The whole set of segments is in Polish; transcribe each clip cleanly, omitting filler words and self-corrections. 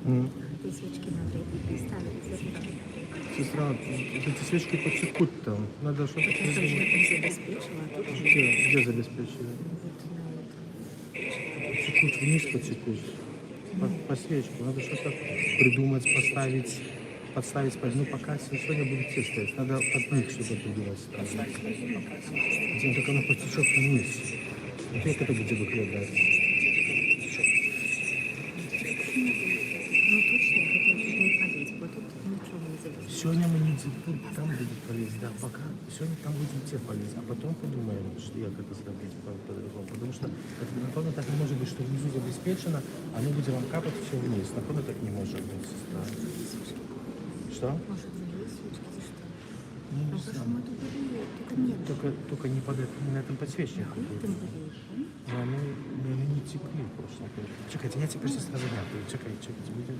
Эти свечки надо и ставить, зажигать. Сестра, эти свечки потекут там. Надо что-то Я тоже придумать. не забеспечила, а тут Где забеспечили? вот на этом. Потекут вниз, потекут. По свечку. Надо что-то придумать, поставить, подставить под, ну, пока сегодня будет те стоять. Надо под них что-то придумать ставить. Затем только оно потечет вниз. Вот как это будет выглядать? Ну точно, я хотела чуть не полить. Вот тут ничего не забеспечила. Сегодня мы не тут, там будет полезть, да, пока. Сегодня там будем те полезть, а потом подумаем, что как это сделать по-другому. Потому что это, напевно, так не может быть, что внизу забеспечено, а мы будем вам капать все вниз. Напевно, так не может быть, сестра. Что? Может, залезть свечки за что? Ну, Ну, не потому что знаю. мы тут были, только нет. Только не, не на этом подсвечнике. На этом были, помнишь? Но они не текли просто. Чекайте, я теперь сейчас сразу дякую. Чекайте, будет.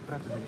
Правда,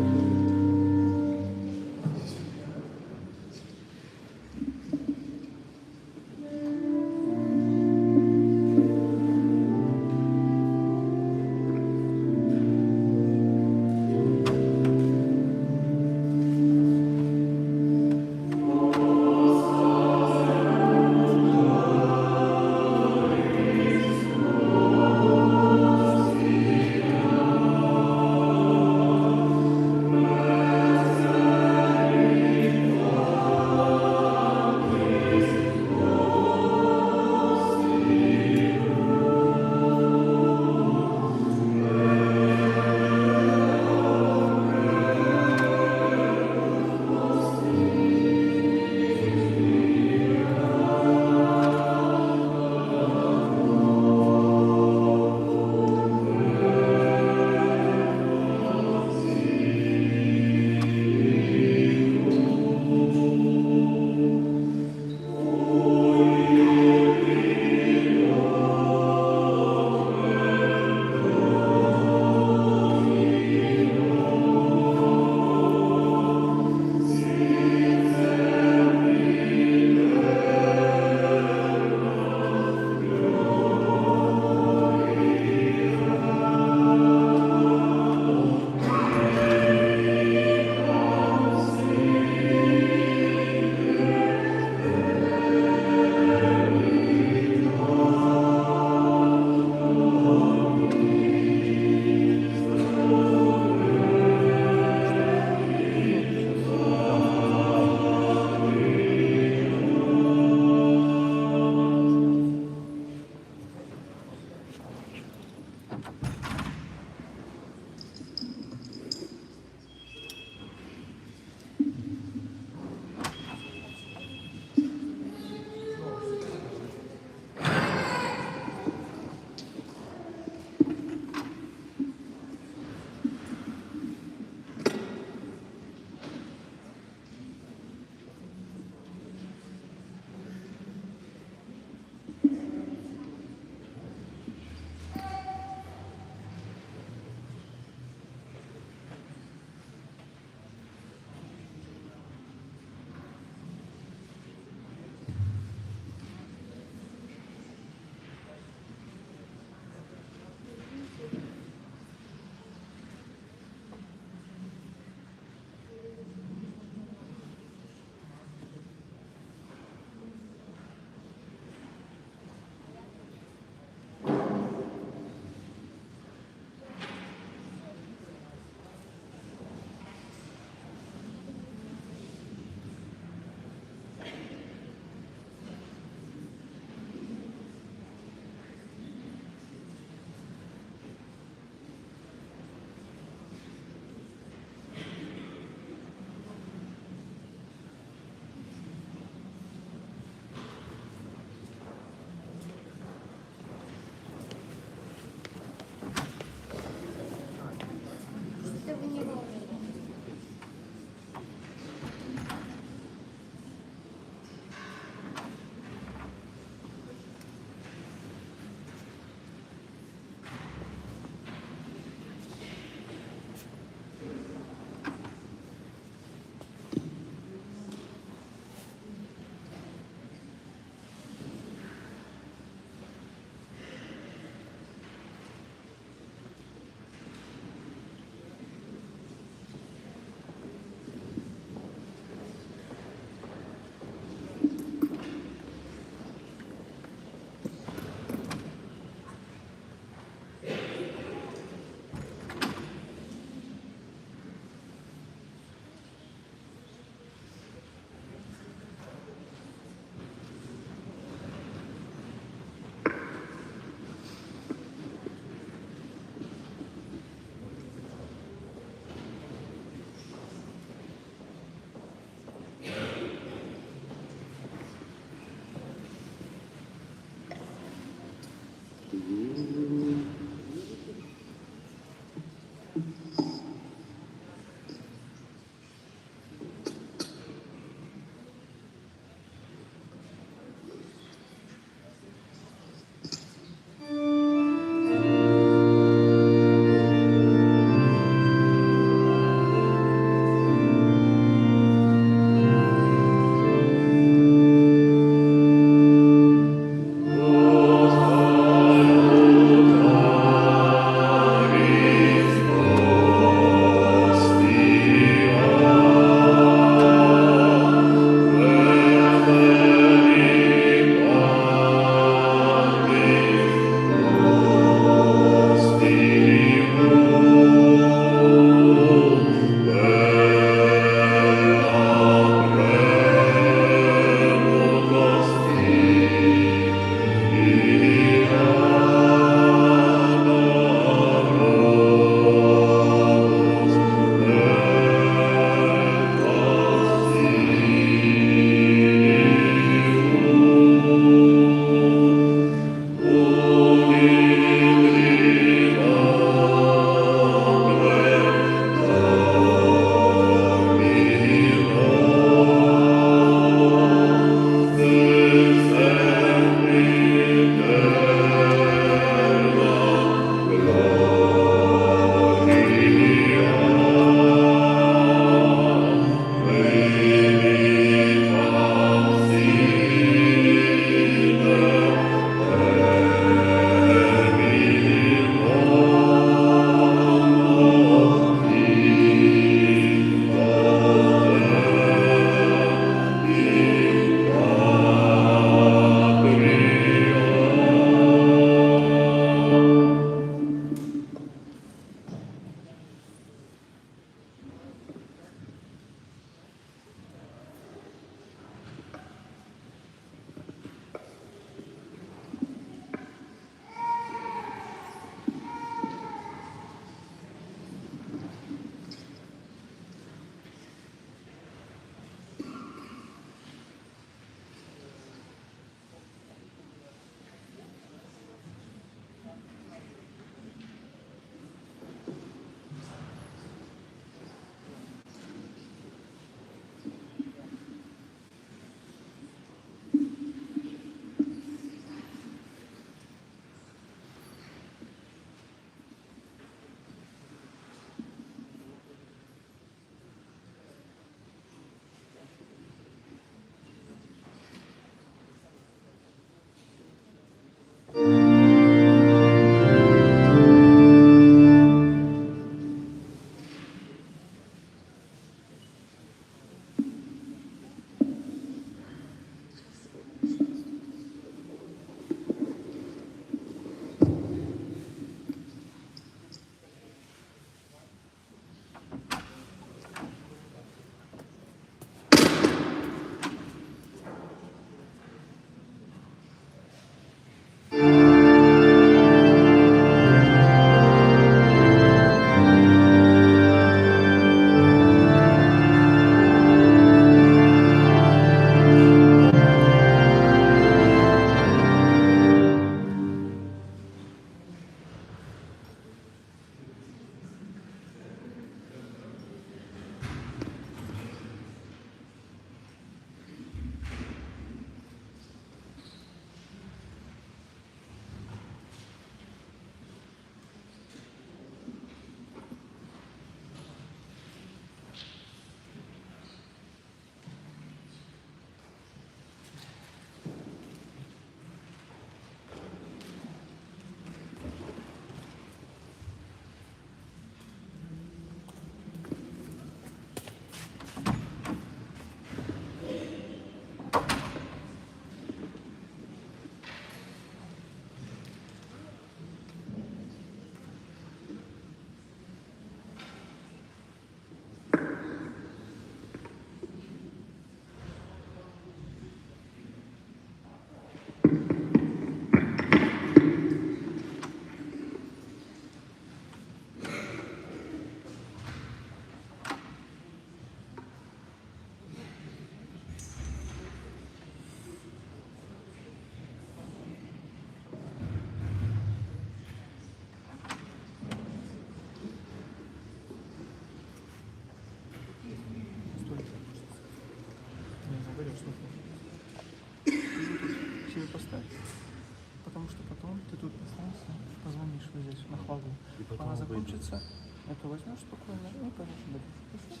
ладно. И потом Она выйду. закончится, это возьмешь спокойно и пойдешь дальше.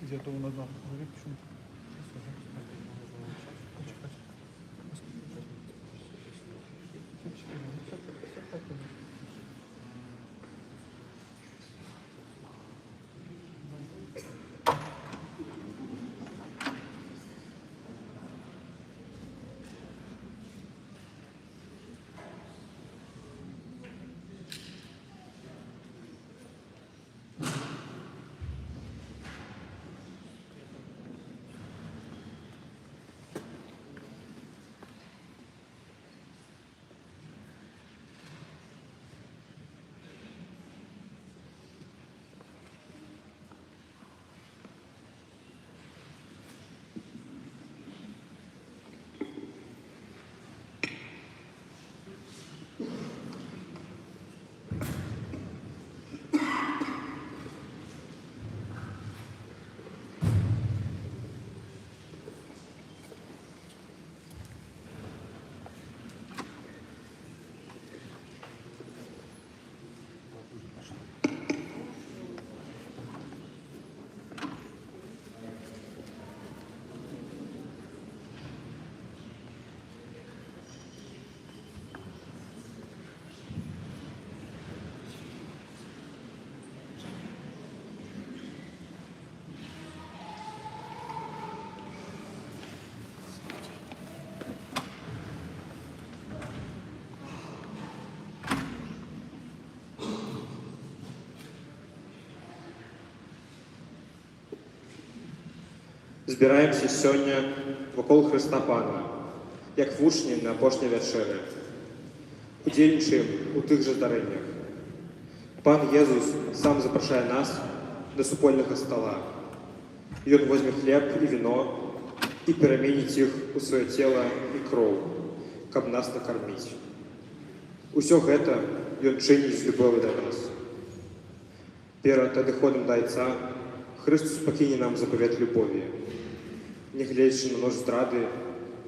Где-то у нас надо говорить, почему. Збіраемся сёння вакол Хрыста Пана, як вучні на апошняй вячэры. Удзельнічаем у тых жа здарэннях. Пан Езус сам запрашае нас да супольнага стала. Ён возьме хлеб і віно і пераменіць іх у сваё цела і кроў, каб нас накарміць. Усё гэта ён чыніць з любові да нас. Перад адыходам да Айца Христос пакіне нам запавет любові, не гледзячы на нож здрады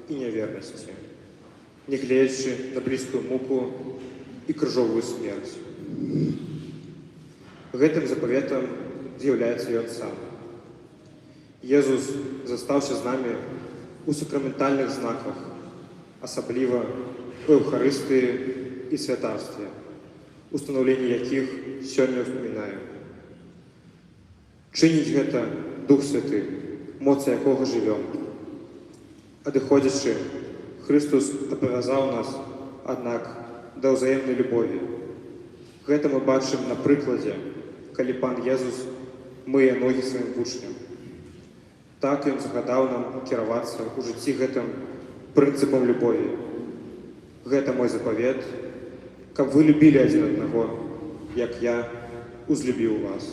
і нявернасці, не гледзячы на блізкую муку і крыжовую смерць. Гэтым запаветам з'яўляецца ён сам. Езус застаўся з намі у сакраментальных знаках, асабліва у Еўхарыстыі і святарстве, устанаўленне якіх сёння ўспамінаем. Чыніць гэта Дух Святы, моц якога жывём. Адыходзячы, Христос абавязаў нас, аднак, да ўзаемнай любові. Гэта мы бачым на прыкладзе, калі Пан Езус мые ногі сваім вучням. Так ён загадаў нам кіравацца ў жыцці гэтым прынцыпам любові. Гэта мой запавет, каб вы любілі адзін аднаго, як я узлюбіў вас.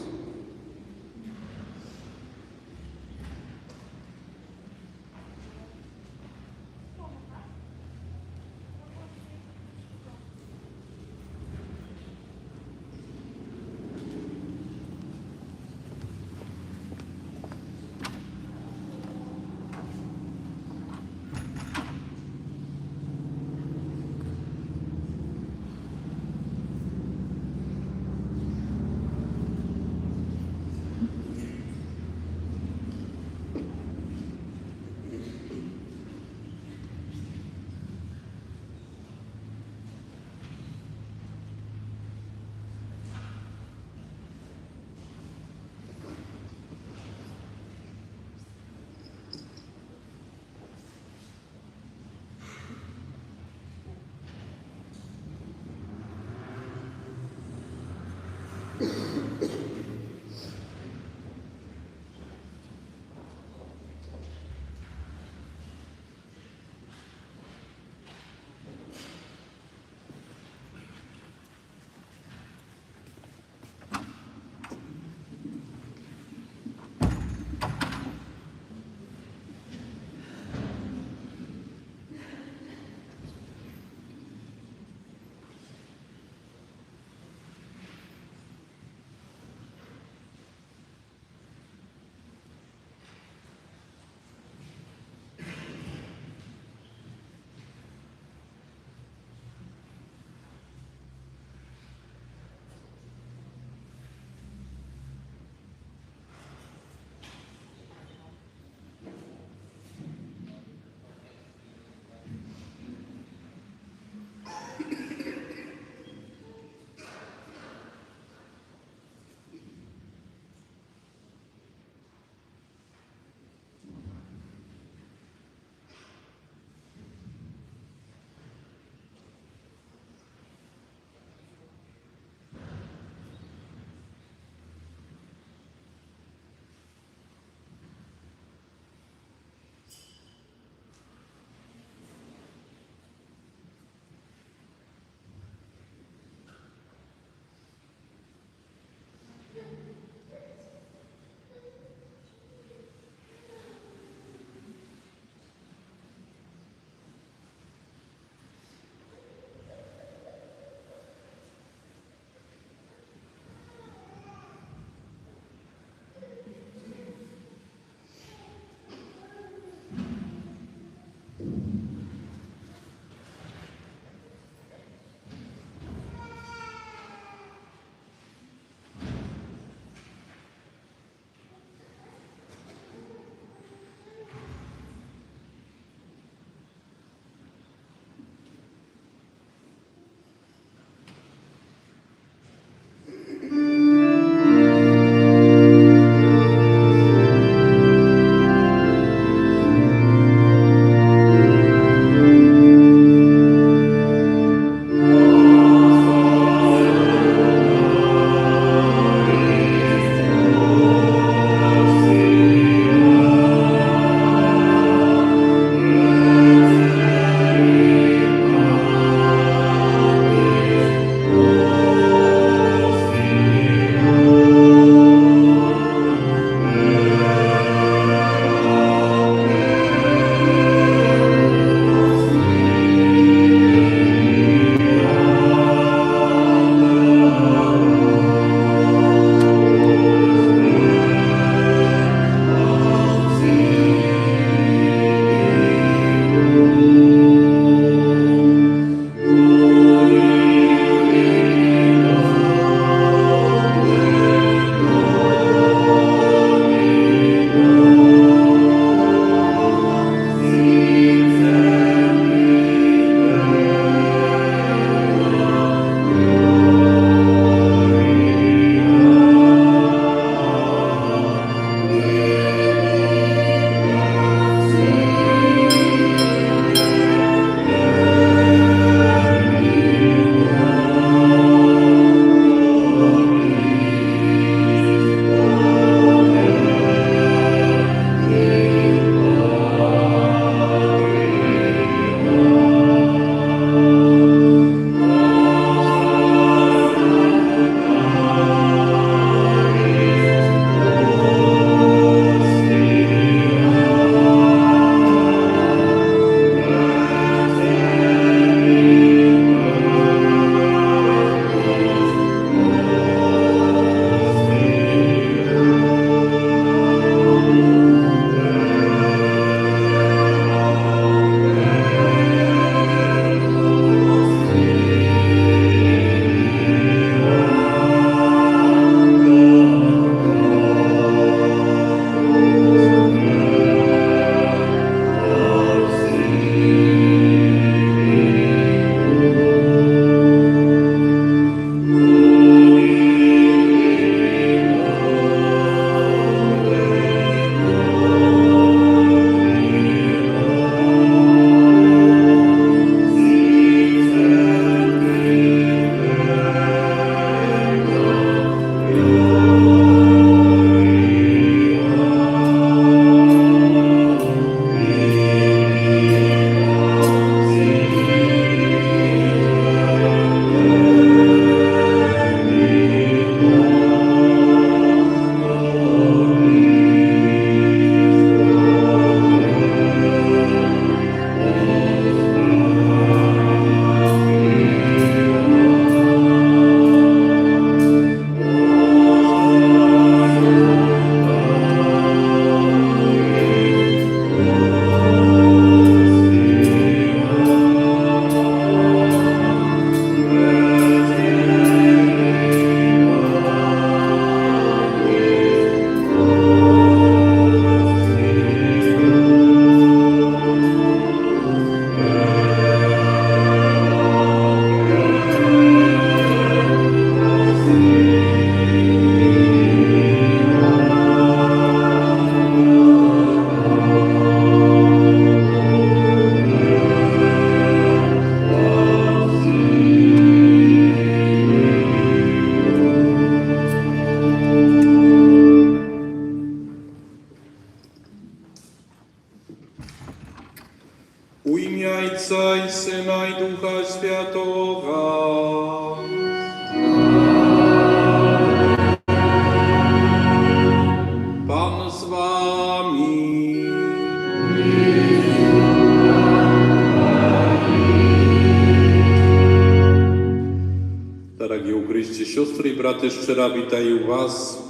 Христі, сестри і брати, щиро вітаю вас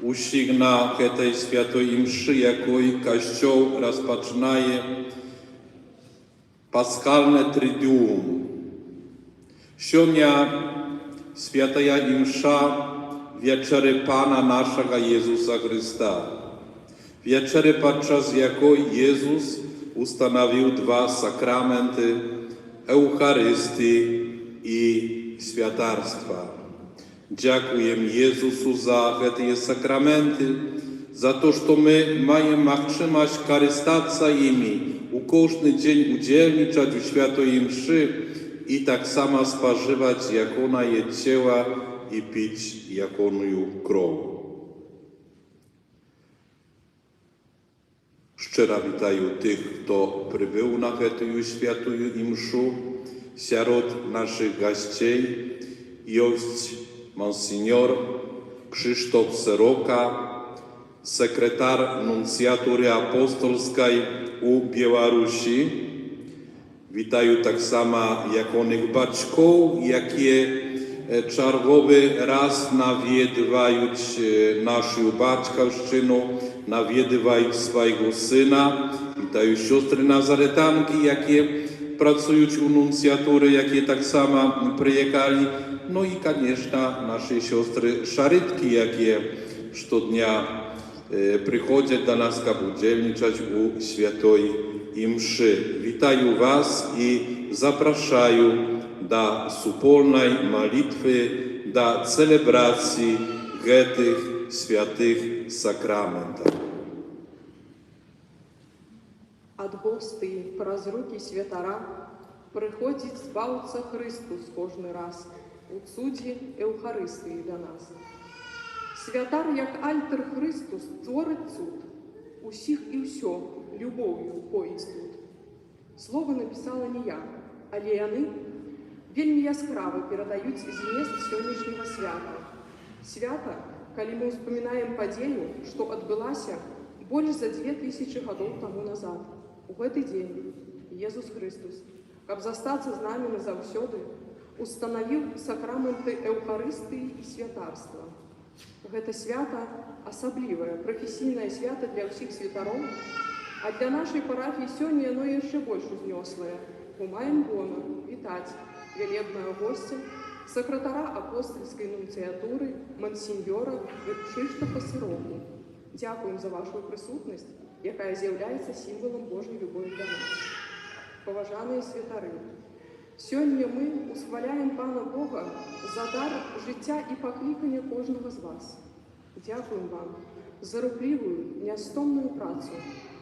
усіх на этой святої мші, якої Костюл розпочинає Пасхальне Тридіум. Сьогодні святая мша wieczery Pana naszego Jezusa Chrysta. Wieczery, podczas jakiej Jezus ustanowił dwa sakramenty Eucharystii i świętarstwa. Dziękuję Jezusu za te sakramenty, za to, że my mamy możliwość korzystać imi, u każdy dzień udzielniczać w świętej mszy i tak samo spożywać, jak ona jest ciała i pić jak onuju krew. Szczerze witaję tych, kto przybył na tę świętą mszę. Wśród naszych gości jest Monsignor Krzysztof Seroka, sekretarz nuncjatury apostolskiej u Białorusi. Witaję tak samo jak onych baczków, jakie czerwowy raz nawiedzają naszą baczkowszczynu, nawiedzają swojego syna. Witają siostry nazaretanki, jakie pracują u nuncjatury, jakie tak samo przyjechali. No i, конечно, nasze siostry szarytki, jakie codziennie przychodzą do nas, aby udzielniczać u świętej mszy. Witają was i zapraszają do wspólnej modlitwy, do celebracji tych świętych sakramentów. Ад гости праз руки святара приходить Збавця Христос кожний раз у цуді Евхаристії до нас. Святар, як альтер Христос, творить цуд, усіх і все любов'ю поїть тут. Слово написала не я, але яны вельмі яскрава перадаюць змест сённяшняга свята. Свята, калі мы ўспамінаем падзею, што адбылася больш за 2000 гадоў таму назад. У гэты дзень Езус Христос, каб застацца з намі назаўсёды, устанавіў сакраменты Эўхарыстыі і святарства. Гэта свята асаблівае, прафесійнае свята для ўсіх святароў, а для нашай парафіі сёння яно яшчэ больш узнёслае. Мы маем гонар вітаць вялебнага госця, сакратара апостальскай нунцыятуры Монсеньора Крzysztofa Seroku. Дзякуем за вашу прысутнасць, якая з'яўляецца сімвалам Божай любові да нас. Паважаныя святары, сёння мы усхваляем Пана Бога за дар жыцця і паклікання кожнага з вас. Дзякуем вам за руплівую, нястомную працу,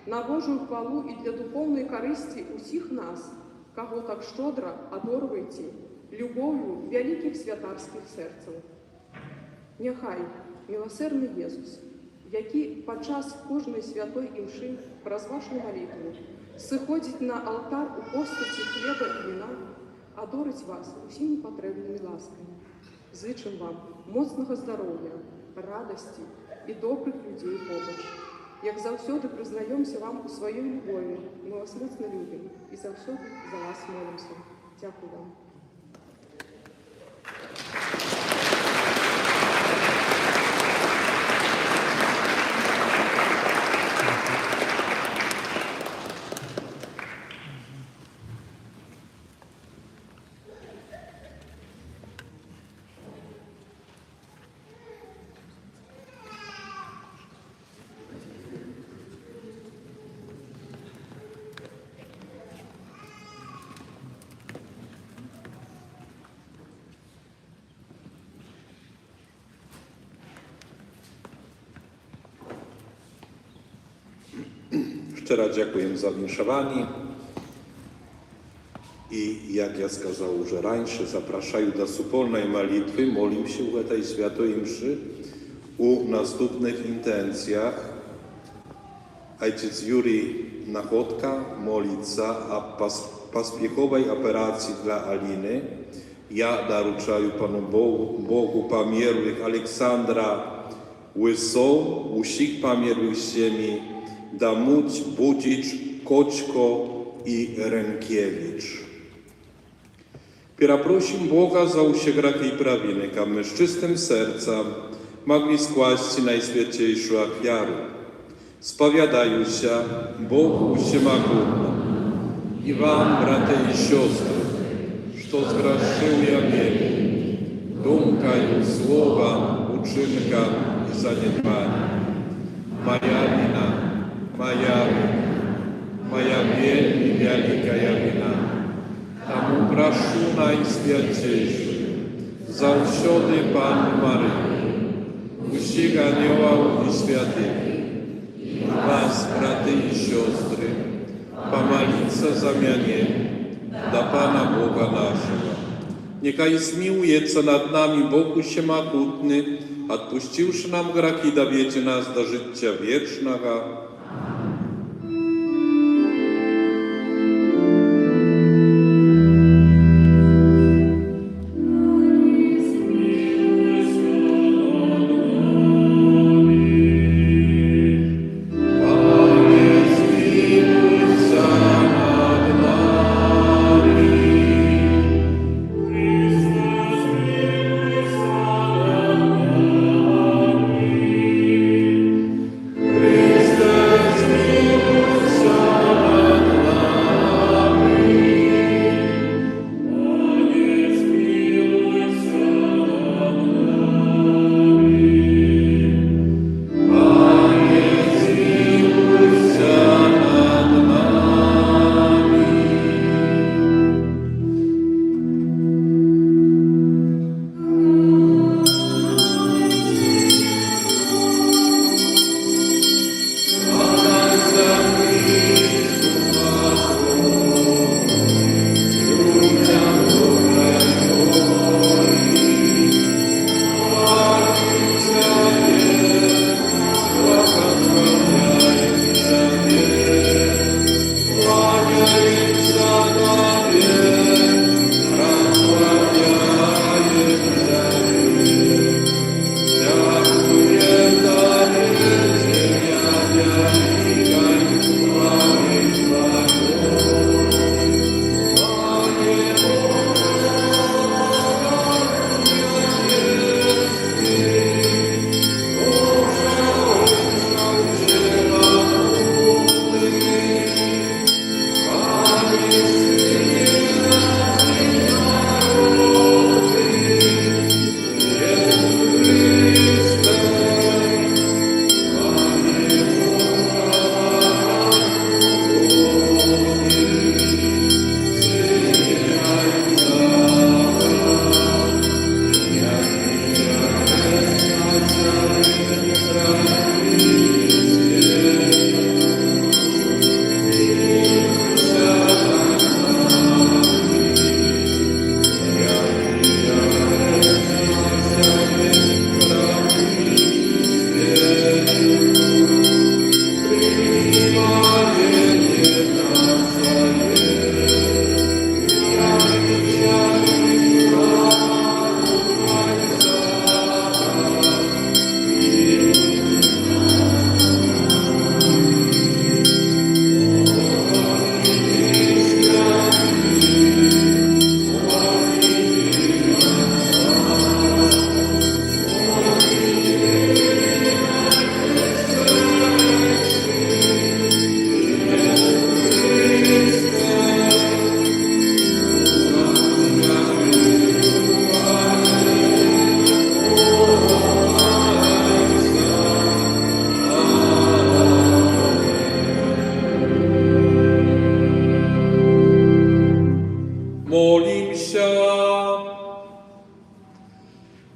на Божую хвалу і для духоўнай карысці усіх нас, каго так шчодра адорваеце любоўю вялікіх святарскіх сэрцаў. Няхай міласэрны Езус, які падчас кожнай святой імшы праз вашу малітву сыходзіць на алтар у постаці хлеба і віна, адорыць вас усімі патрэбнымі ласкамі. Зычым вам моцнага здароўя, радасці і добрых людзей побач. Як заўсёды прызнаёмся вам у сваёй любові, мы вас моцна любім і заўсёды за вас молімся. Дзякуй вам. Szczerze dziękuję za winszowanie i jak ja сказал уже раньше, zapraszają do wspólnej modlitwy, molim się u tej świętej mszy u następnych intencjach. Ojciec Juri Nachodka modlica o pospiechowej operacji dla Aliny. Ja daruczаю Panu Bogu pomierłych Aleksandra Łyso, usich pomierłych ziemi, Damuć, Budzicz, Koćko i Rękiewicz. Пера просим Бога за усе грехи и правины, каб с чистым сердцем могли скłаść Najświętszą ofiarę. Spowiadają się Bogu Всемогутному и вам, братья и сестры, что сгрешил я мир, думкою, словом, учинком и занятием. Моя вина, моя вельми великая вина. Тому прошу Najświętszą, zawsze Pannu Maryję, усіх ангелов и святых, и вас, братья и сестры, помолиться за меня, до Pana Boga naszego. Niechaj zmiłuje nad nami Bóg Всемогутny, odpuściwszy nam grzechy, dowiedzie nas do życia wiecznego.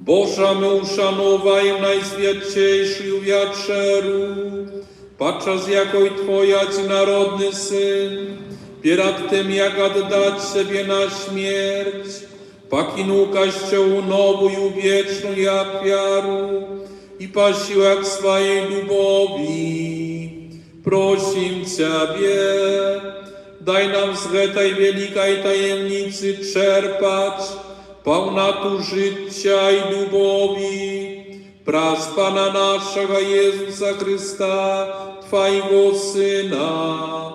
Boża, my uszanowajem Najświętszejszą wieczeru, podczas jakoj Twoja narodny Syn, przed tym jak oddać siebie na śmierć, покинул Kościołu nową i wieczną ofiarę i posiłek swojej lubowi. Prosim Ciebie, daj nam z tej wielkiej tajemnicy czerpać pełnotę życia i lubowi, przez Pana naszego Jezusa Chrysta, Twojego Syna,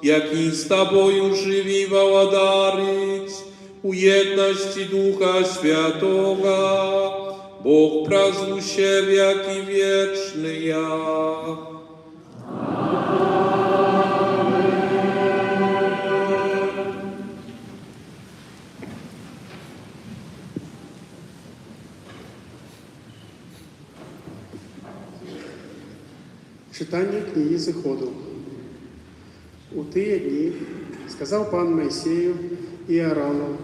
jaki z Tobою живі володарить u jedności Ducha Świętego, Bóg prazu się wieki wieczny ja. Читання книги Зыходу. У тыя дні сказаў пан Моисею і Аарону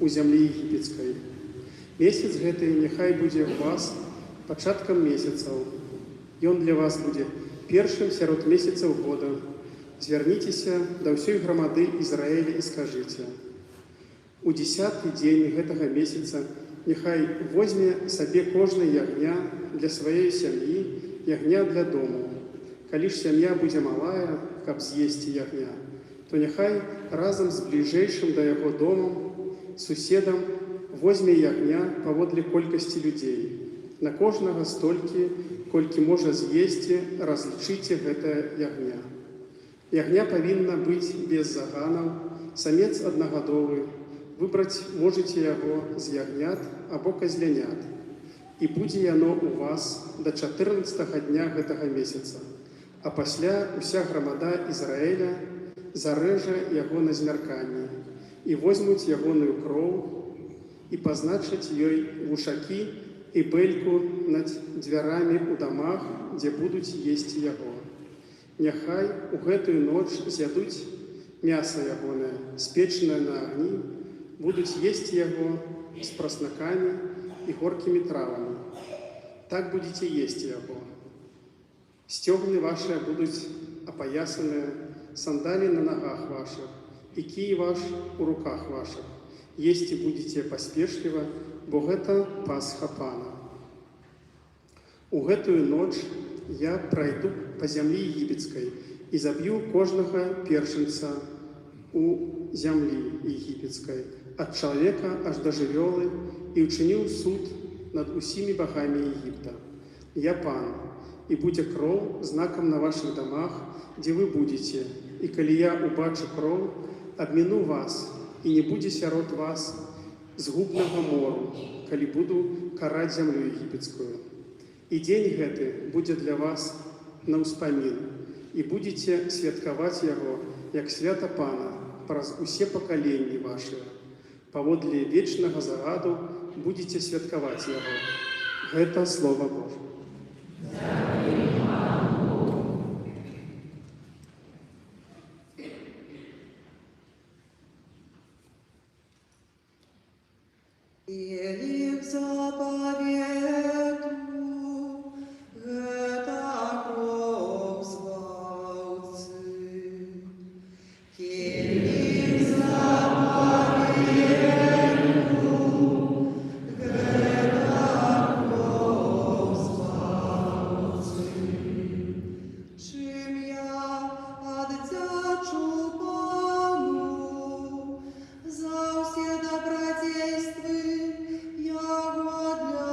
у зямлі егіпецкай: месяц гэты няхай будзе ў вас пачаткам месяцаў. Ён для вас будзе першым сярод месяцаў года. Звярніцеся да ўсёй грамады Ізраіля і скажыце: у 10-й дзень гэтага месяца няхай возьме сабе кожны ягня для сваёй сям'і, ягня для дому. Калі ж сям'я будзе малая, каб з'есці ягня, то няхай разам з бліжэйшым да яго домам, суседам, возьме ягня паводле колькасці людзей. На кожнага столькі, колькі можа з'есці, разлічыце гэтае ягня. Ягня павінна быць без заганаў, самец аднагадовы. Выбраць можаце яго з ягнят або казлянят. І будзе яно ў вас да 14-го дня гэтага месяца. А пасля уся грамада Ізраіля зарэжа яго на змярканні і возьмуць ягоную кроў і пазначаць ёй вушакі і бэльку над дзвярамі ў дамах, дзе будуць есці яго. Няхай у гэтую ноч з'ядуць мяса ягонае, спечанае на агні, будуць есці яго з праснакамі і горкімі травамі. Так будзеце есці яго. Сцёгны ваши будуць апаясаныя, сандалі на нагах вашых і кій ваш у руках вашых. Есці будзеце паспешліва, бо гэта Пасха Пана. У гэтую ноч я прайду па зямлі егіпецкай і заб'ю кожнага першынца у зямлі егіпецкай, ад чалавека аж да жывёлы, і ўчыніў суд над усімі багамі Егіпта. Я Пан, і будзе кроў знакам на вашых дамах, дзе вы будзеце, і калі я убачу кроў, абміну вас, і не будзе сярод вас згубнага мору, калі буду караць зямлю егіпецкую. І дзень гэты будзе для вас на ўспамін, і будзеце святкаваць яго, як свята Пана, праз усе пакаленні вашыя. Паводле вечнага загаду будзеце святкаваць яго. Гэта Слова Божае. Елик заповеду, гэта кроў зваўцы. Елик заповеду, гэта кроў зваўцы. Чым я аддзячу Пану за ўсе добрадзействы, яго для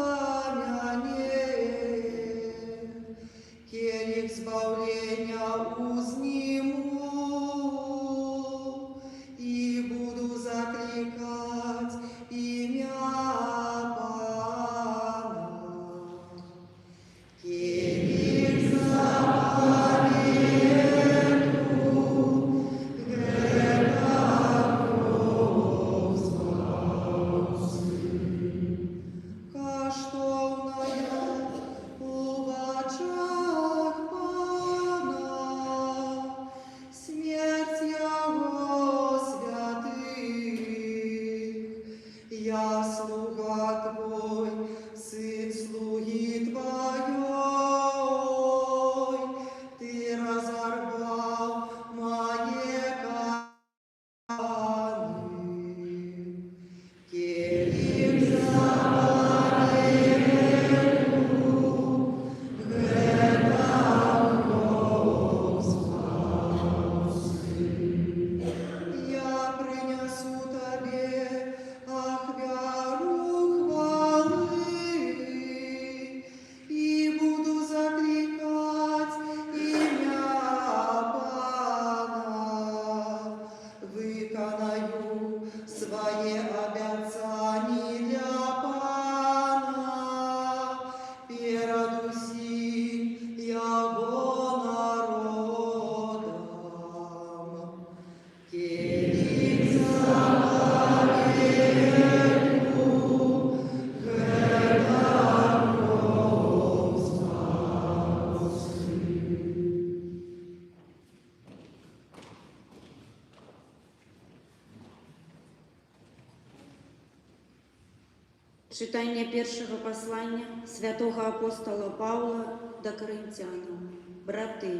Читання першого послання святого апостола Павла до Коринтянам. Браты,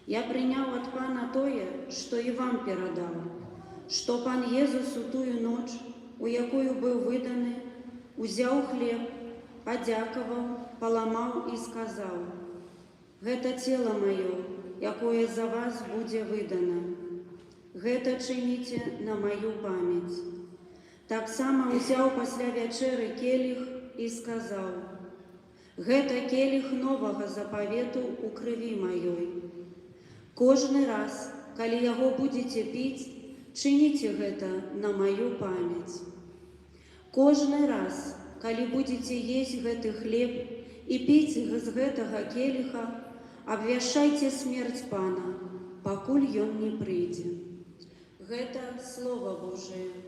я принял от Пана тое, что и вам передал, что Пан Езус у тую ночь, у якою был выданы, узял хлеб, подяковал, поламал и сказал: «Гэта тело мое, якое за вас буде выдано. Гэта чините на мою память». Так само узял пасля вячэры келіх и сказал: «Гэта келіх нового заповету у крыві маёй. Кожны раз, калі яго будете піць, чыніце гэта на мою память. Кожны раз, калі будете есть гэты хлеб и піць з гэтага келіха, абвяшчайце смерць Пана, пакуль ён не прыйдзе». Гэта Слово Божие.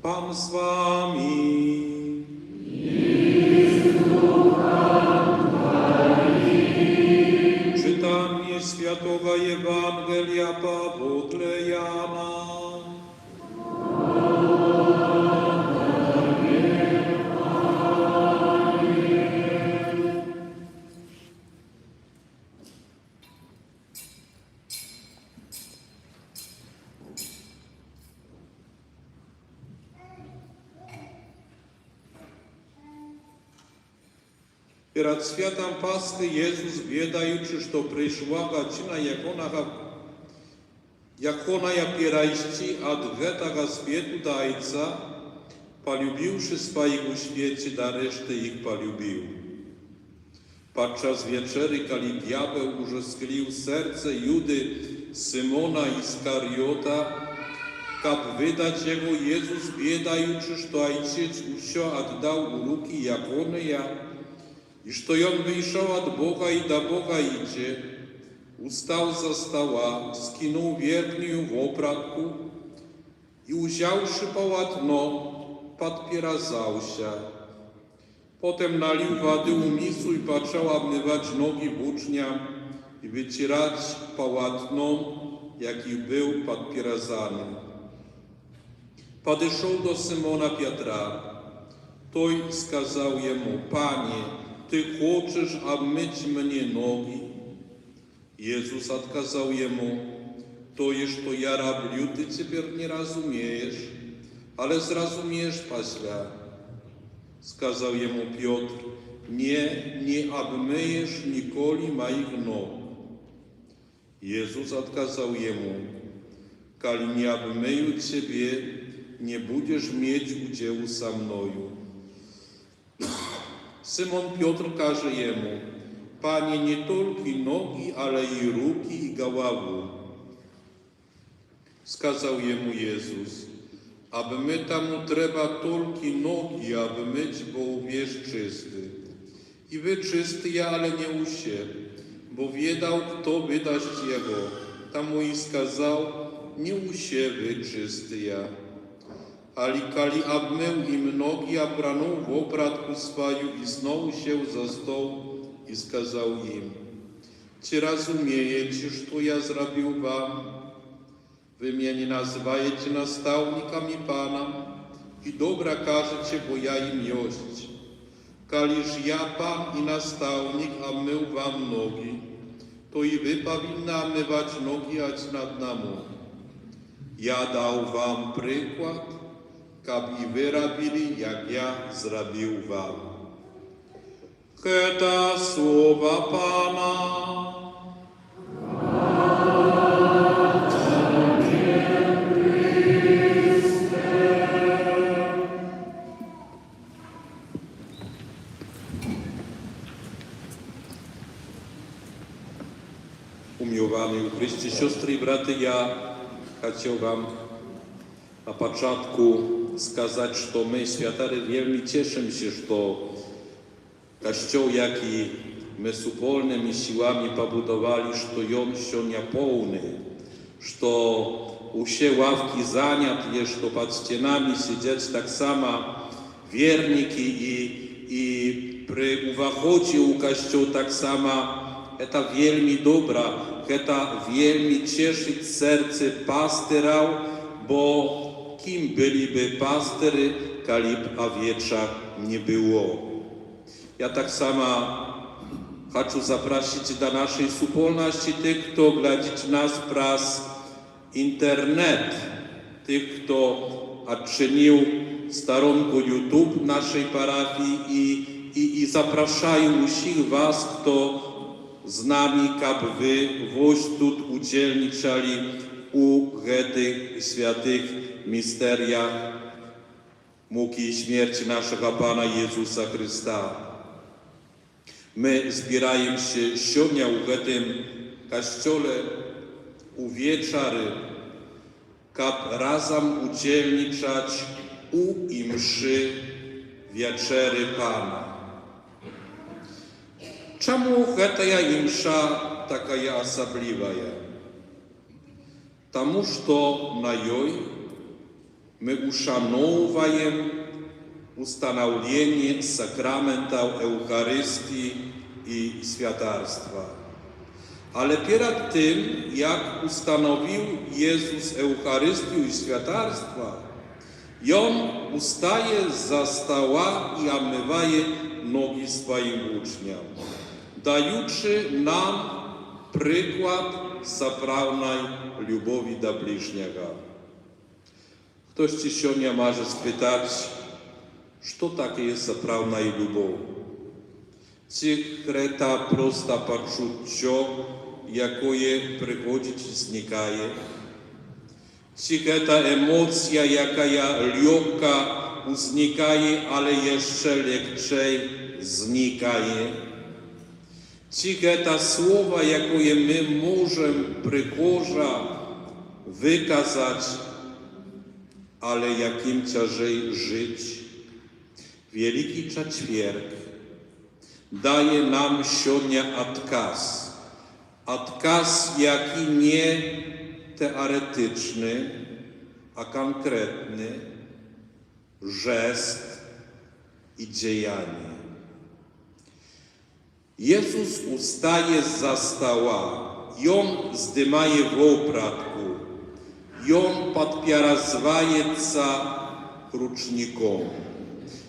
Pan z wami. Czytanie Świętego Ewangelia wedle Jana. Перед святом Пасхи Єсус, відаючи, що прийшла година, як вона перейти от гэтага свету до Отца, полюбивши своих у свете, до решты их полюбил. Podczas wieczery, kiedy diabeł już skrył serce Judy Symona Iskariota, kab wydać jego, Jezus, wiedaючи, że Ojciec wszystko oddał u ruki Jakoneja, i że on wyszedł od Boga i do Boga idzie, ustał za stoła, skinął wiernią w opratku i uziąwszy połatno, podpierazał się. Potem nalił wody u misu i począł obmywać nogi uczniom i wycierać połatnom, jaki był podpierazany. Podeszł do Simona Piotra. Той сказал ему: «Panie, Ty chcesz obmyć mnie nogi?» Jezus odkazał jemu: «To, что ja robię, ty теперь nie rozumiesz, ale zrozumiesz после». Сказал ему Петр: «Nie obmyjesz nikoli moich nóg». Jezus odkazał jemu: «Kali nie obmyję ciebie, nie będziesz mieć udziału ze mną». Simon Piotr każe jemu: «Panie, nie tylko nogi, ale i ruki i głowę». Сказал ему Jezus: «Aby my temu trzeba tylko nogi, aby myć, bo wiesz czysty. I wy czysty ja, ale nie u siebie, bo wiedał, kto wydaść jego. Tamu i skazał: nie u siebie czysty ja. Ale kali obmył im nogi, a pranął w opratku swoju i znowu się za stoł i skazał im: czy rozumiecie, co ja zrobił wam? Wy mnie nie nazywajecie nastawnikami Pana i dobra każecie, bo ja im jest. Kaliż ja, Pan i nastawnik, obmył wam nogi, to i wy powinni obmywać nogi одному. Ja dał wam przykład, kab i wy robili, jak ja zrobił wam». Heta słowa Pana. Umiłowani w Chryście siostry i braty, ja chciał wam na początku сказать, что мы, святары, вельми cieszymy się, что Kościół, jaki my wspólnymi siłami pobudowali, что он сегодня полный, что все ławki заняты, что под стенами сидят так само верники и при uwachodzie u Kościoła tak samo. Это вельми добро, это вельми cieszyć serce pastyrał, bo kim byliby pastyry, kalib owiecza nie było. Ja tak samo chcę zaprosić do naszej wspólności tych, kto oglądają nas przez internet, tych, kto odczynił stronkę YouTube naszej parafii i zapraszają wszystkich was, kto z nami, aby wy właśnie tu udzielniczali u tych świętych misteriach muki i śmierci naszego Pana Jezusa Chrysta. My zbierajmy się сегодня w tym kościele u wieczary, aby razem udzielniczać u i mszy wieczery Pana. Czemu ta imsza taka osobliwa? Тому что на ей мы ушановываем установление сакраментов Eucharystii i świętarstwa. Ale przed tym, jak ustanowił Jezus Eucharystię i świętarstwa, On ustaje za stoła i omywaje nogi swoim uczniom, dajuczy nam przykład zaprawnej lubowi do bliźniego. Ktoś ci сегодня może spytać, co takie jest zaprawna lubow? Czy to prosto poczucie, jakie przychodzi i znikaje? Czy to emocja, jaka lekka uznikaje, ale jeszcze lekczej znikaje? Czy to słowa, jakie my możemy przychorza wykazać, ale jakim ciężej żyć? Wielki Czwartek daje nam сегодня odkaz. Odkaz, jaki nie teoretyczny, a konkretny, gest i działanie. Jezus ustaje za stoła, i On zdymaje w opratku, i On podpieradzwajeca rucznikom,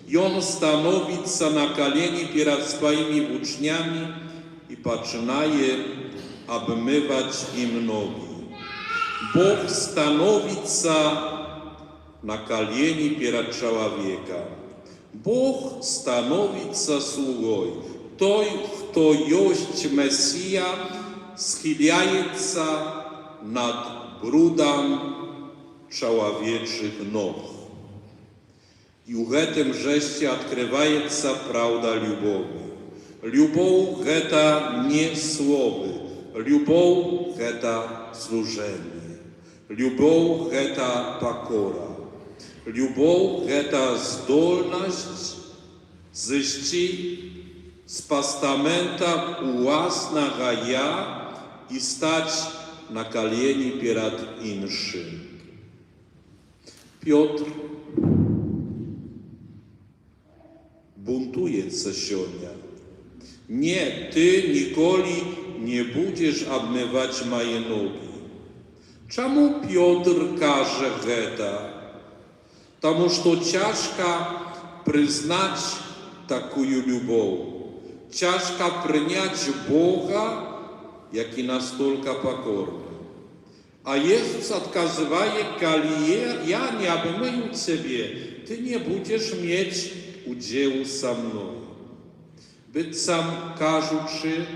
i On stanowica na koleni przed swoimi uczniami i zaczynaje obmywać im nogi. Bóg stanowica na koleni przed człowieka. Bóg stanowica sługoj. Той, kto jest Mesja, schyляется nad brudem człowieczych nóg. I w tym geście odkrywaється prawda lubowi. Lubow to nie słowy, lubow to służenie, lubow to pokora, lubow to zdolność zejść z postamenta własnego ja i stać na koleni przed innym. Piotr buntuje się сегодня. Nie, ty nigdy nie będziesz obmywać moje nogi. Czemu Piotr każe to? Тому что ciężko przyznać taką lubow. Ciężko przyjąć Boga, jak i настолько pokorny. A Jezus odkazywaje, jeżeli ja nie obmyję ciebie, ty nie będziesz mieć udziału ze mną. Bыццам кажучы,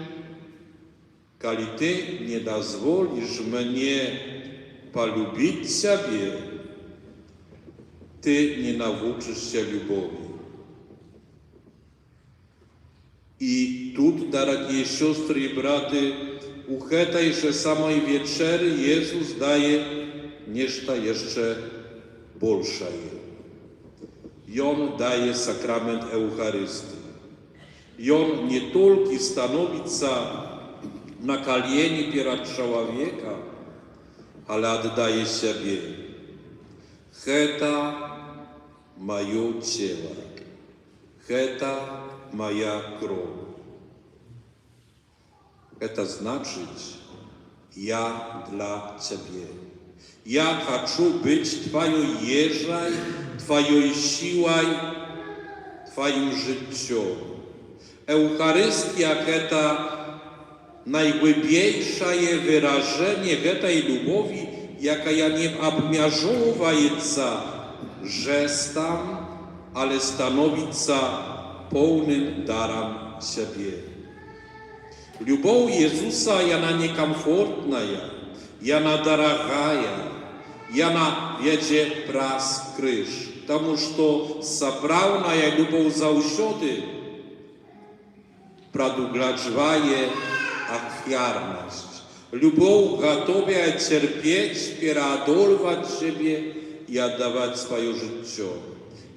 калі ты не дазволіш мне полюбить сябе, ты не навучишься любови. I тут, дорогие сестры и браты, у этой же самой вечеry Jezus daje nešto jeszcze большее. I On daje sakrament Eucharystii. I On nie tylko становится na колени перед человека, ale oddaje siebie. Это мое тело, это моя кровь. Это значит, я для Ciebie. Я хочу быть Твоей ежой, Твоей силой, Твоим życiem. Eucharystia это najgłębsze wyrażenie tej lubowi, jaka nie obmierzowается gestem, ale становится pełnym darem siebie. Любовь Иисуса, она некомфортная, и она дорогая, и она ведет праз крыш, потому что соправная любовь завсёды предуглаживает офиарность. Любовь готова терпеть, переодолевать себе и отдавать свое житие.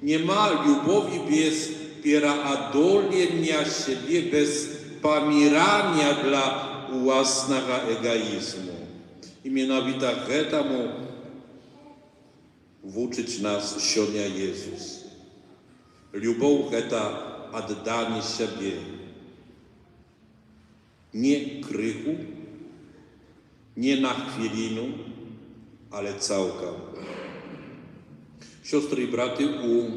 Нема любови без переодоления себе, без помирания для własnego egoizmu. I mianowicie temu uczyć nas сегодня Jezus. Любовь это oddanie siebie. Nie krychu, nie na chwilę, ale całkiem. Siostry i braty, u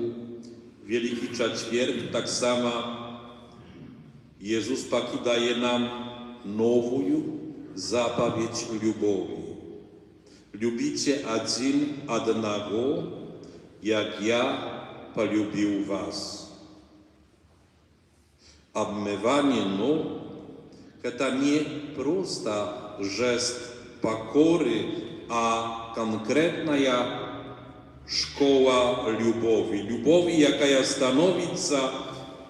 Wielki Czwartek tak samo Jezus daje nam nową zapowiedź lubowi. Lubicie jednego, jak ja polubił was. Obmywanie nóg to nie prosta gest pokory, a konkretna szkoła lubowi. Lubowi, jaka становится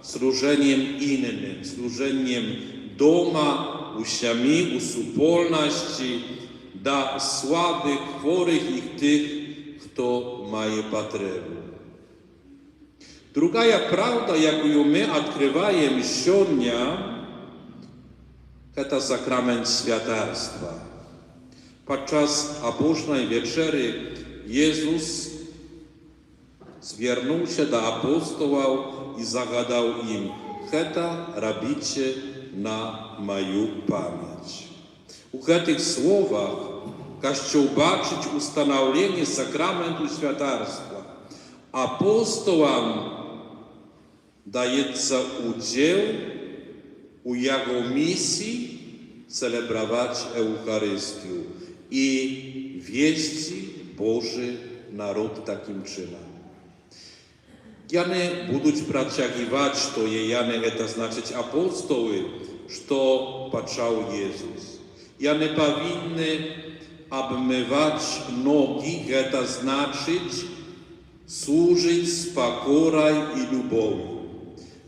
służeniem innym, służeniem doma, u siami, u supolności, dla słabych, chorych i tych, kto ma potrzebę. Druga prawda, jaką my odkrywamy сегодня, to sakrament świętarstwa. Podczas abożnej wieczery Jezus zwierzył się do apostołów i zagadał im: "Heta robicie na moją pamięć". U tych słowach Kościół baczyć ustanowienie sakramentu świętarstwa. Apostołom dajecie udział u jego misji celebrować Eucharystię i wieść Boży naród takim czynem. Jany будуть протягивать, что Яны это значит апостолы, что почал Иисус. Яны повинны обмывать ноги, это значит służyć z pokorą i любовью.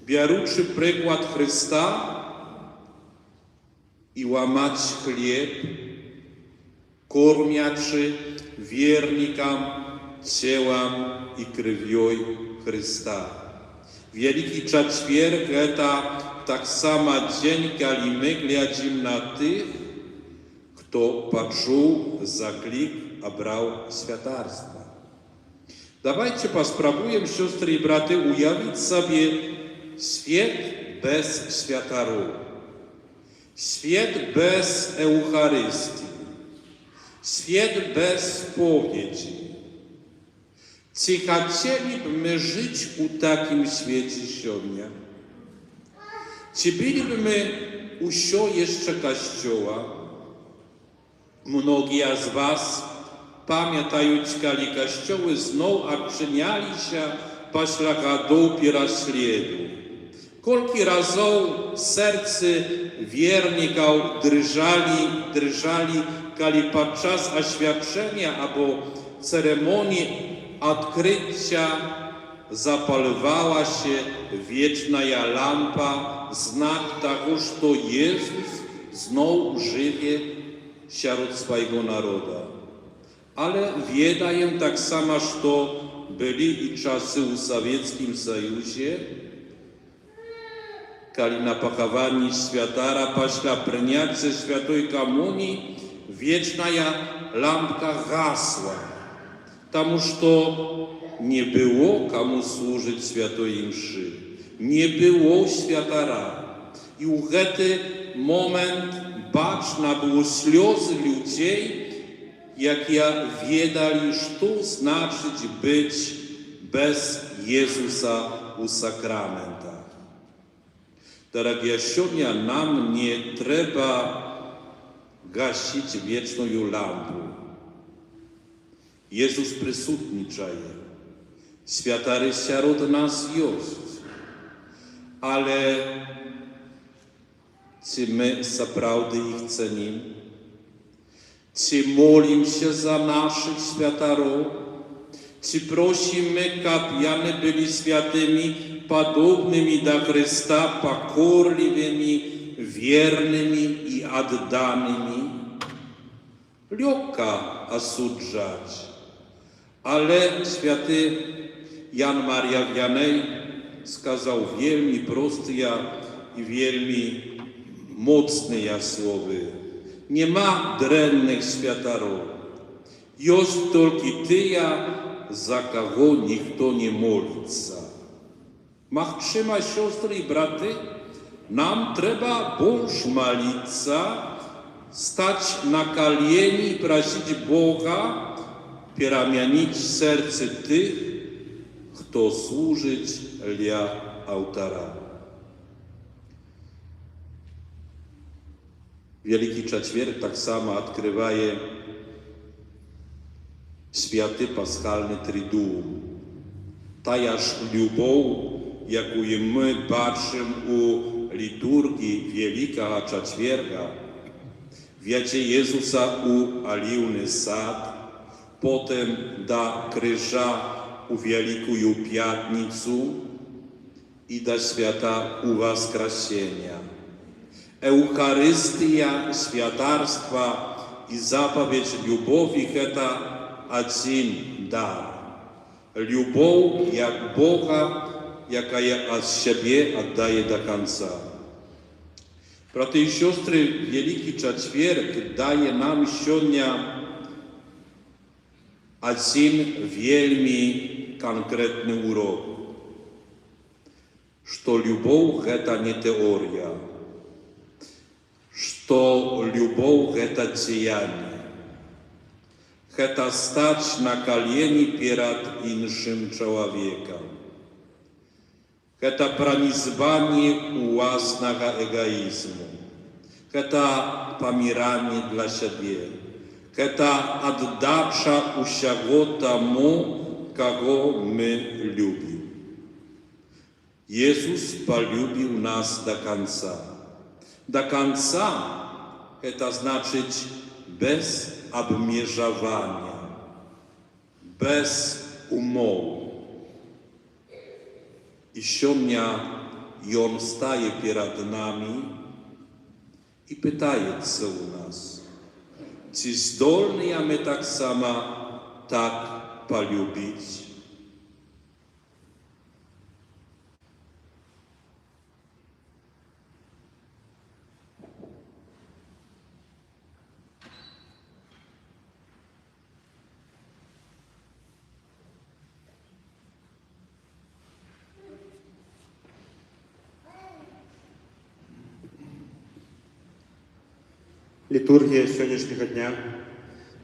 Biorący przykład Chrysta i łamać chleb, kormiaczy wiernikom ciałem i krwią Chrysta. Wielki Czwartek to tak samo dzień, kiedy my глядим na tych, kto poczuł zaklik, a brał świętarstwo. Давайте попробуем, сестры и браты, уявить себе świat bez świętarów, świat bez Eucharystii, świat bez spowiedzi. Czy chcielibyśmy żyć u takim świecie сегодня? Czy bylibyśmy usio jeszcze Kościoła? Mnogi z was pamiętają, kiedy kościoły znowu odczyniali się после годов переследу, Колькі разоў сэрцы вернікаў дрыжалі, калі падчас асвячэння або церемонii odkrycia zapalywała się wieczna lampa, znak tego, że Jezus znowu żyje wśród swojego narodu. Ale wiedają tak samo, że byli i czasy w Sowieckim Sojuzie, kiedy na pochowaniu świętara после принятия Świętej Komunii wieczna lampka gasła, потому что nie było komu służyć świętej mszy, nie było świętara. I w ten moment baczna było сльоzy ludzi, jak wiedzieli, co znaczyć być bez Jezusa u sakramentach. Dorogie, сегодня nam nie trzeba gasić wieczną lampę. Jezus присутничає. Świętary wśród nas jest. Ale czy my naprawdę ich cenimy? Czy modlimy się za naszych świętarów? Czy prosimy, aby byli świętymi, podobnymi do Chrysta, pokorliwymi, wiernymi i oddanymi? Lekko osądzać. Ale święty Jan Maria Wianej skazał wielmi proste i wielmi mocne słowy. Nie ma drennych świętarów. Jest tylko tyja, za kogo nikt nie modlica. Machtrzyma siostry i braty, nam trzeba больше молиться, stać na koleni i prosić Boga, переменить serce tych, kto służyć dla ołtarza. Wielki Czwartek tak samo odkrywaje święty paschalny Triduum. Tajaż любов, jaką my patrzymy u liturgii Wielkiego Czwartka, wiecie Jezusa u Oliwny Sad, potem do krzyża u Wielką Piątnicę i do święta Uwaskresienia. Eucharystia, świętarstwa i zapowiedź lubowi to один dar. Любов jak Boga, jaka od siebie oddaje do końca. Braty i siostry, Wielki Czwartek daje nam сегодня один wielmi konkretny urok, że любовь to nie teoria, że любовь to dziejanie. To stać na koleni przed innym człowiekiem. To pronizwanie własnego egoizmu. To pomieranie dla siebie. To oddacza wszystkiego temu, kogo my lubimy. Jezus polubił nas do końca. Do końca to znaczyć bez obmierzowania, bez umowy. I сегодня On staje przed nami i pytaje się u nas, czy zdolni my tak samo tak polubić? Литургия сегодняшнего дня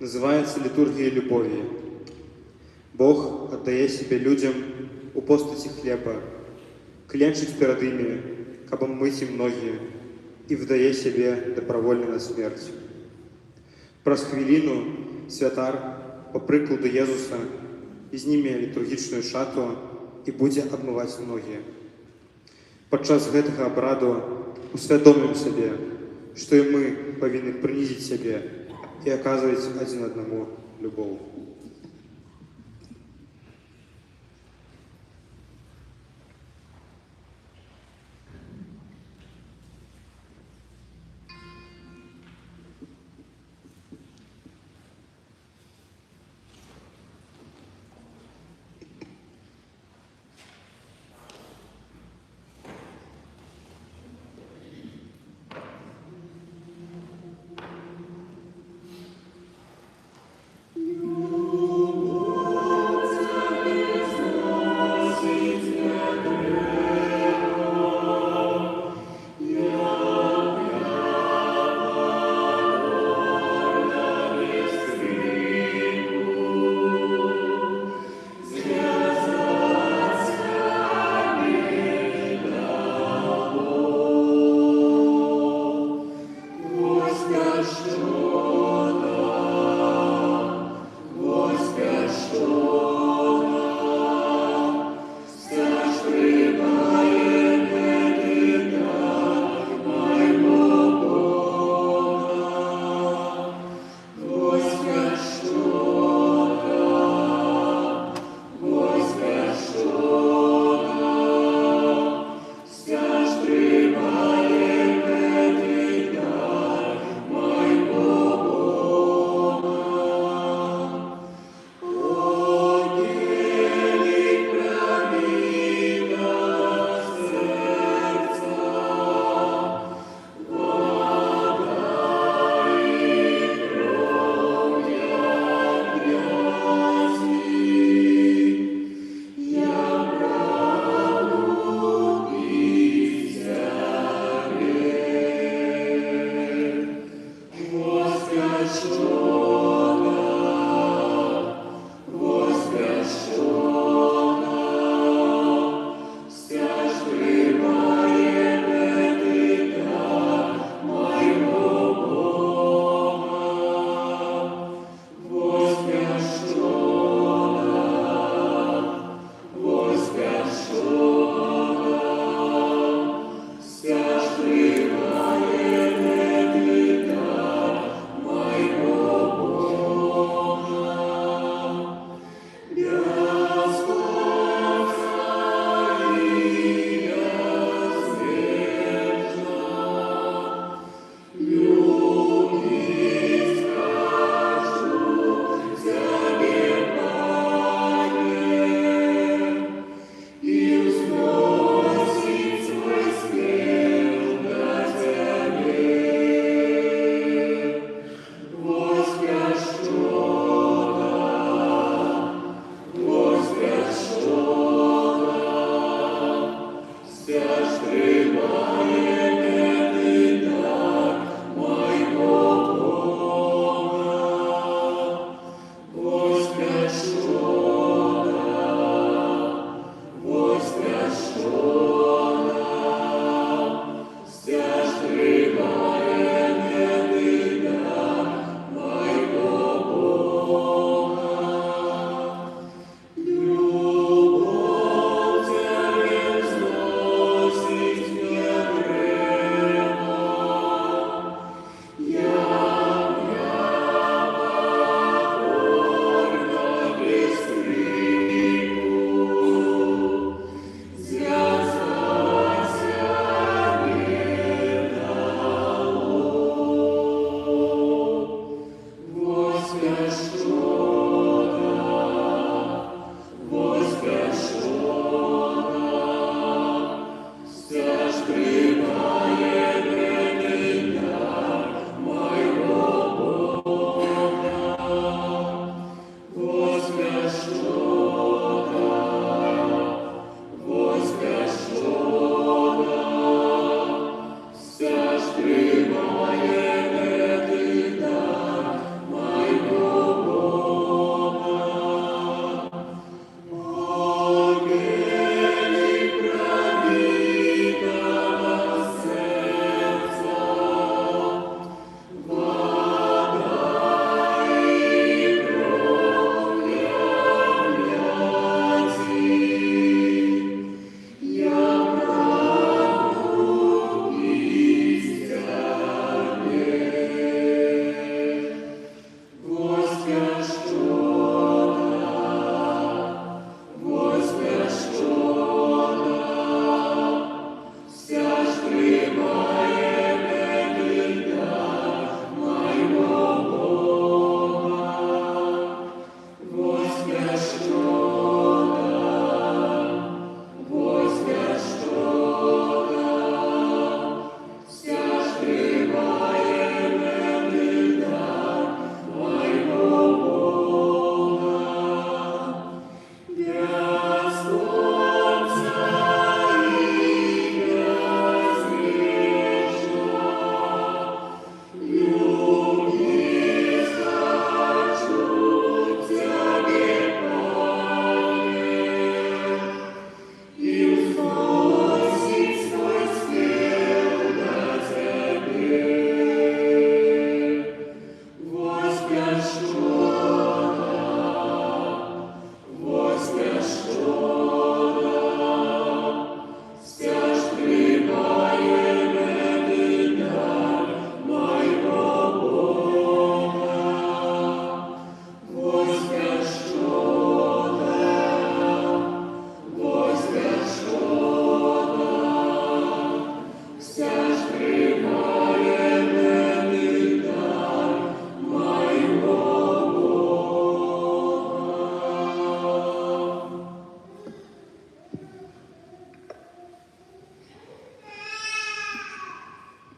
называется литургией любови. Бог отдает себе людям у постаті хлеба, кленчить перед ими, кабы мыть им ноги, и вдає себе добровольно на смерть. Праз хвилину святар, по прикладу Єзуса, зніме літургічну шату і буде обмивати ноги. Падчас гэтага абраду усвядомім сабе, што і мы павінны прынізіць сябе і аказваць адзін аднаму любоў. Любовь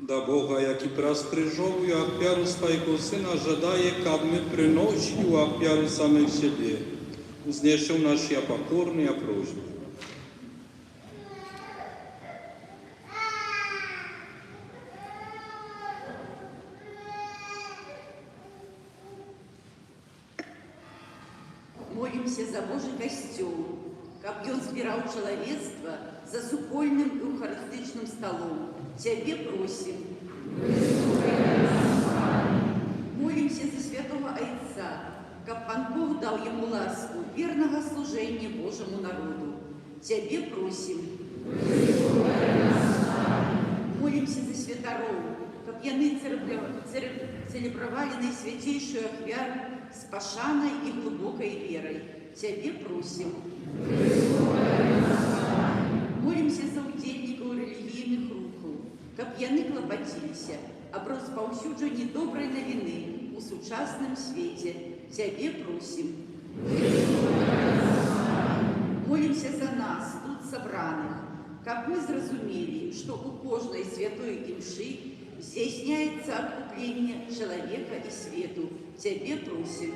Da Boga, jaki praz krzyżowy ofiaru swojego Syna żadaje, aby przynosił ofiary samych siebie. Uzniesie nasz ja pokorny, ja prośby. Молимся за Божий костел, как он збирал человечество за супольным эухаристичным столом. Тебе просим. Молимся за святого Отца, как Пан Бог дал ему ласку верного служения Божьему народу. Тебе просим. Молимся за святоров, как яны целебровали наисвятейшую ахвяру с пашаной и глубокой верой. Тебе просим. Молимся за удельников религийных рухов, как яны клопотилися об распаўсюджанні доброй новины у сучасном свете. Тебе просим. Молимся за нас, тут собраных, как мы зразумели, что у каждой святой имши здійсняється откупление человека и свету. Тебе просим.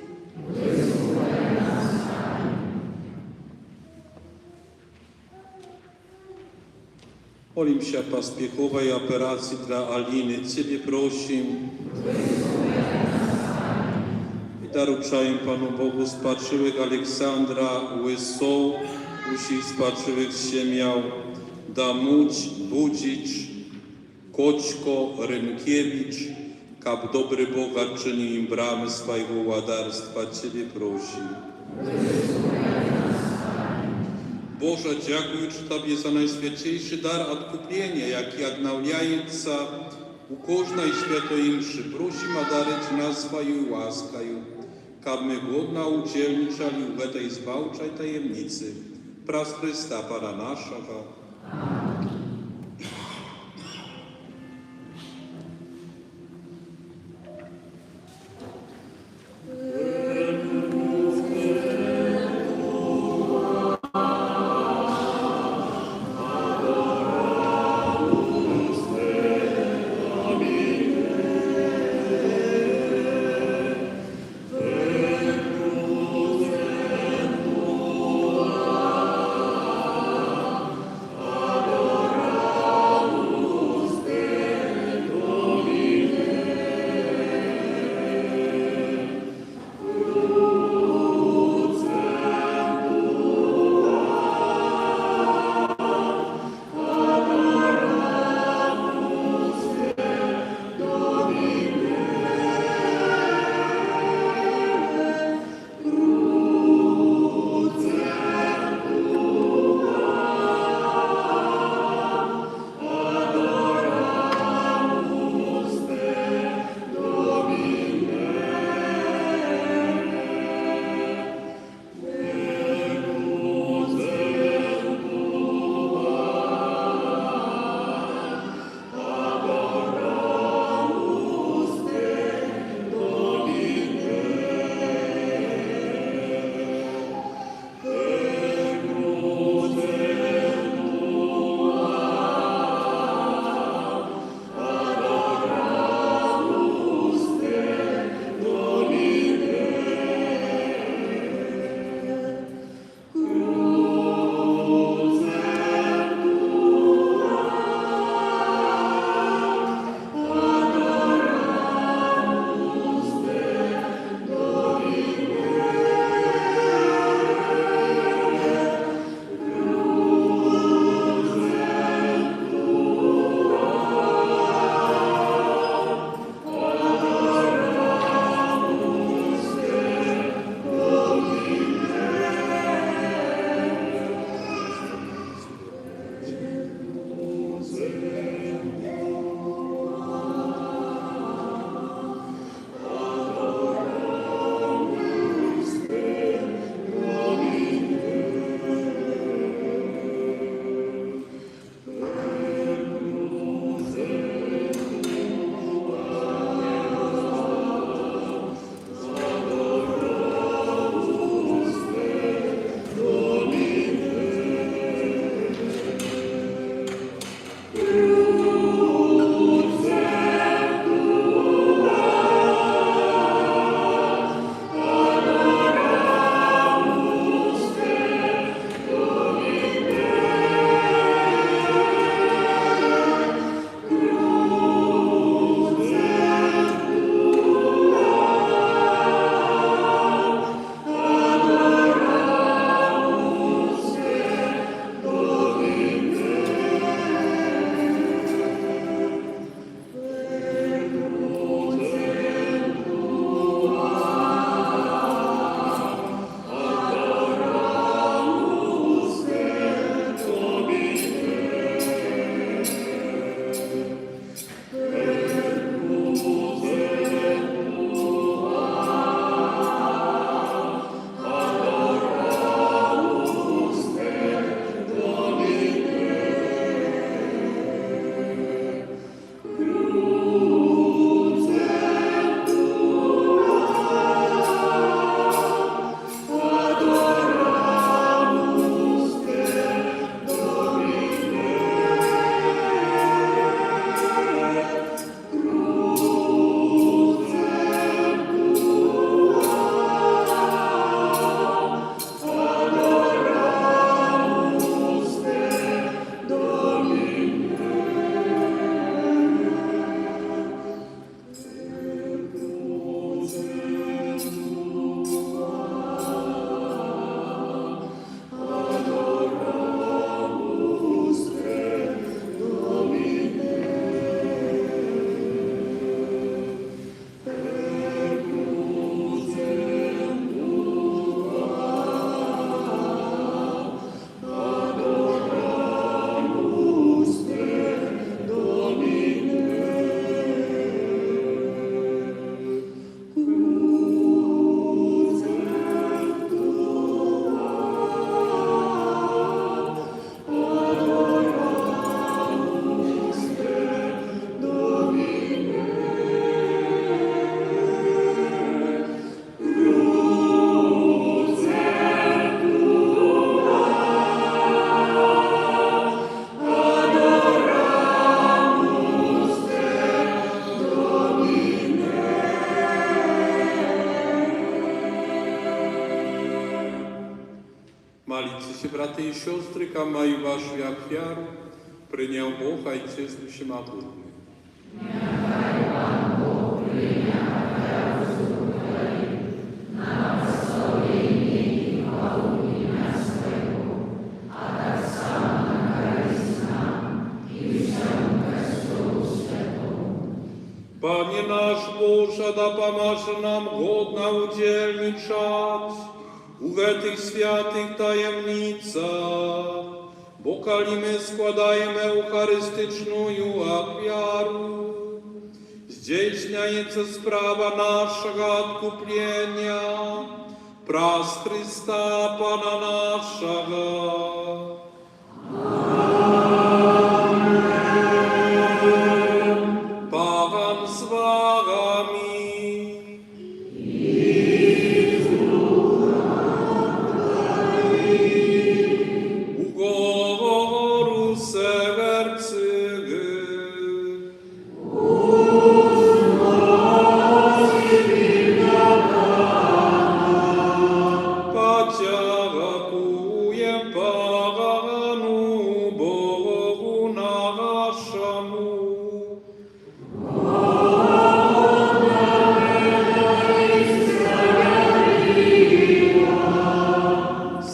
Molim się pospiechowej operacji dla Aliny. Ciebie prosim. I daruczaję Panu Bogu spaczyłych Aleksandra Łysą, usi spaczyłych Siemiał, Damuć, Budzić, Koćko, Rynkiewicz, kab dobry Boga czyni im bramy swojego ładarstwa. Ciebie prosim. Boże, dziękuję Tobie za najświętniejszy dar odkupienia, jaki odnawiająca u każdej świętej mszy. Prosimy darzyć nas swoją łaską, aby my godno udzielniczali w tej zbawczej tajemnicy. Przez Chrysta Pana naszego. Моліться się, брати і сестри, ка маю вашу як вяру, прийняв Бог, а й честь усіма будьми. Panie nasz Boże, da pomoże nam godna udzielniczać u tych świętych tajemnicach, bo kalimy składajemy eucharystyczną ofiarę, zdійsняється sprawa naszego odkupienia, przez Chrysta Pana naszego. Pan z wami. Ugoru sercy. Podziękuję Panu Bogu naszemu.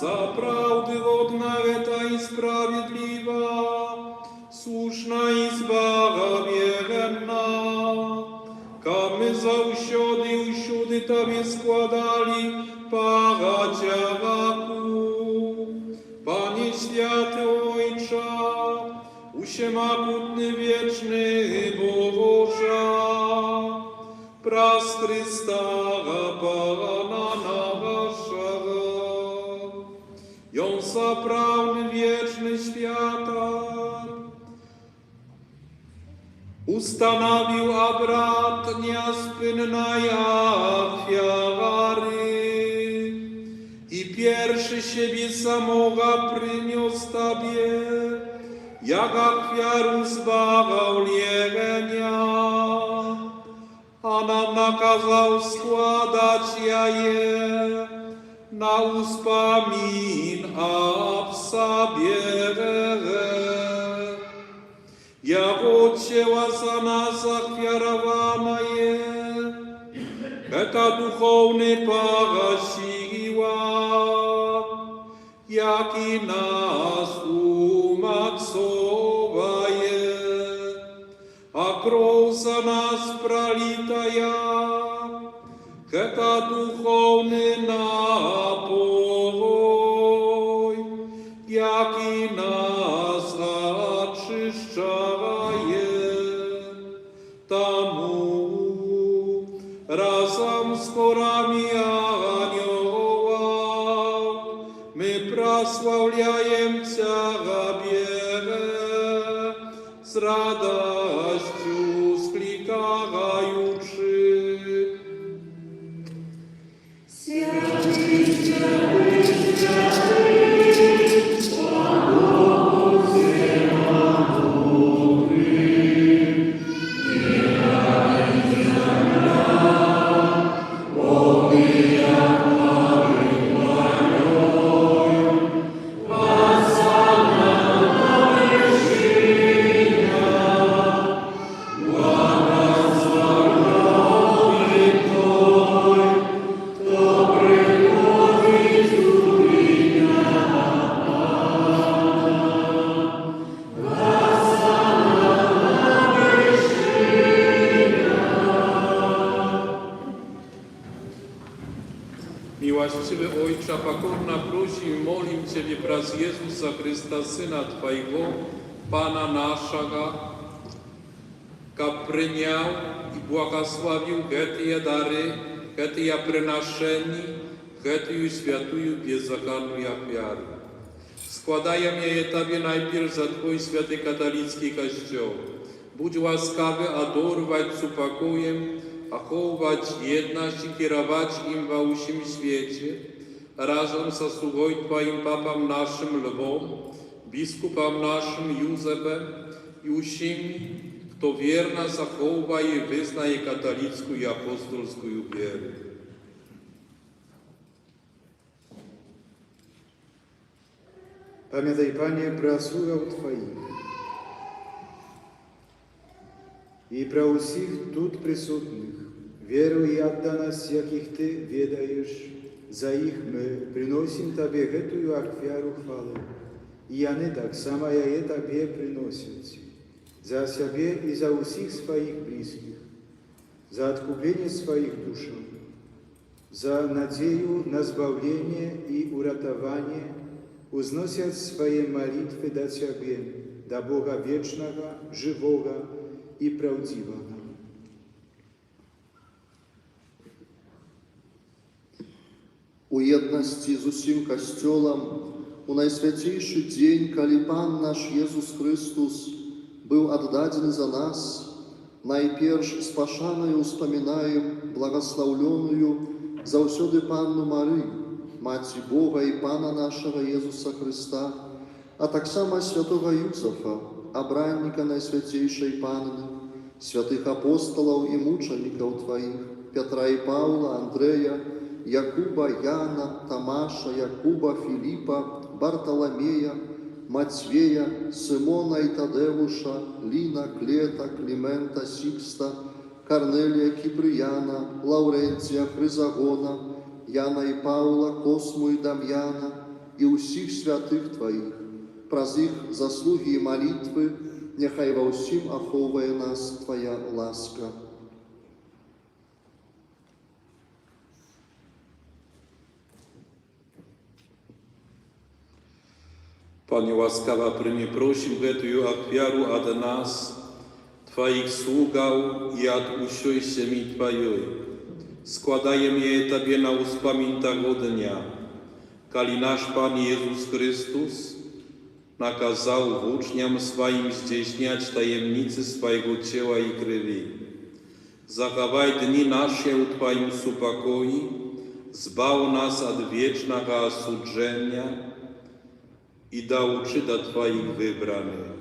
Zaprawdy godna ta i sprawiedliwa, słuszna i zbawienna, kamy za usiody Tobie składali podzięku. Panie święty Ojcze, usiemagutny wieczny Boże, przez Chrysta Pana naszego, ją zaprawny wieczny święta, ustanowił obrat niespynnej ofiary i pierwszy siebie samego przyniósł Tobie, jak ofiarę zbawienia, a nam nakazał składać je na uspomin об sobie. Jako ciała za nas ofiarowane, eta duchowny pogasiła, jak i nas umacowuje, a krew za nas prolita, eta duchowny napój, jak i nas oczyszczaje. Tamu razem z chorami aniołów my prosławiajem Ciebie, z radością sklikajuczy. Miłościwy Ojcze, pokorna prosi i molim Ciebie przez Jezusa Chrysta, Syna Twojego, Pana naszego, ka przyjął i błogosławił te dary, te przynoszenia, te świętują bezzakonną ofiarę. Składajmy je Tobie najpierw za Twój święty katolicki Kościół. Budź łaskawy adorować z upokojem, achować jedność i kierować im we всім świecie, razem ze sługą Twoim papam naszym Lwom, biskupam naszym Józefem i usimi, kto wierno zachowa i wyznaje katolicką i apostolską wierę. Pamiętaj, Panie, про sługał Twoich i про усіх тут присутних. Віру і відданість, яких Ти відаєш, за їх ми приносимо Тобі гэтую ахвяру хвали. І вони так само яє Тобі приносять. За себе і за усіх своїх близьких, за откупление своих душ, за надею на збавление и уратование, узносят свои молитвы до Тебе, до Бога вечного, живого и правдивого. У єдності з усім Костьолом, у найсвятейший день, коли Пан наш Єсус Христос был отдаден за нас, найперш с пошаною успоминаем благословленную завсёды Панну Марию, Мать Бога и Пана нашего Иисуса Христа, а так само святого Юзефа, обранника Найсвятейшей Панны, святых апостолов и мучеников Твоих, Петра и Павла, Андрея, Якуба, Яна, Тамаша, Якуба, Филиппа, Бартоломея, Матвея, Симона и Тадеуша, Лина, Клета, Климента, Сикста, Корнелия, Киприяна, Лаврентия, Хризагона, Яна и Павла, Косму и Дамьяна, и усіх святых Твоих, праз их заслуги и молитвы, нехай во всім аховає нас Твоя ласка. Panie łaskawa, prymi prosim гэтую ахвяру od nas, Twoich sługał i od usiojściemi Twojej. Składajem je Tobie na uspamięć tego dnia, kali nasz Pan Jezus Chrystus nakazał uczniom swoim zdійśniać tajemnicy swojego ciała i krwi. Zachowaj dni nasze u Twoim supokoi, zbaw nas od wiecznego osudzenia i dauczy do Twoich wybranych.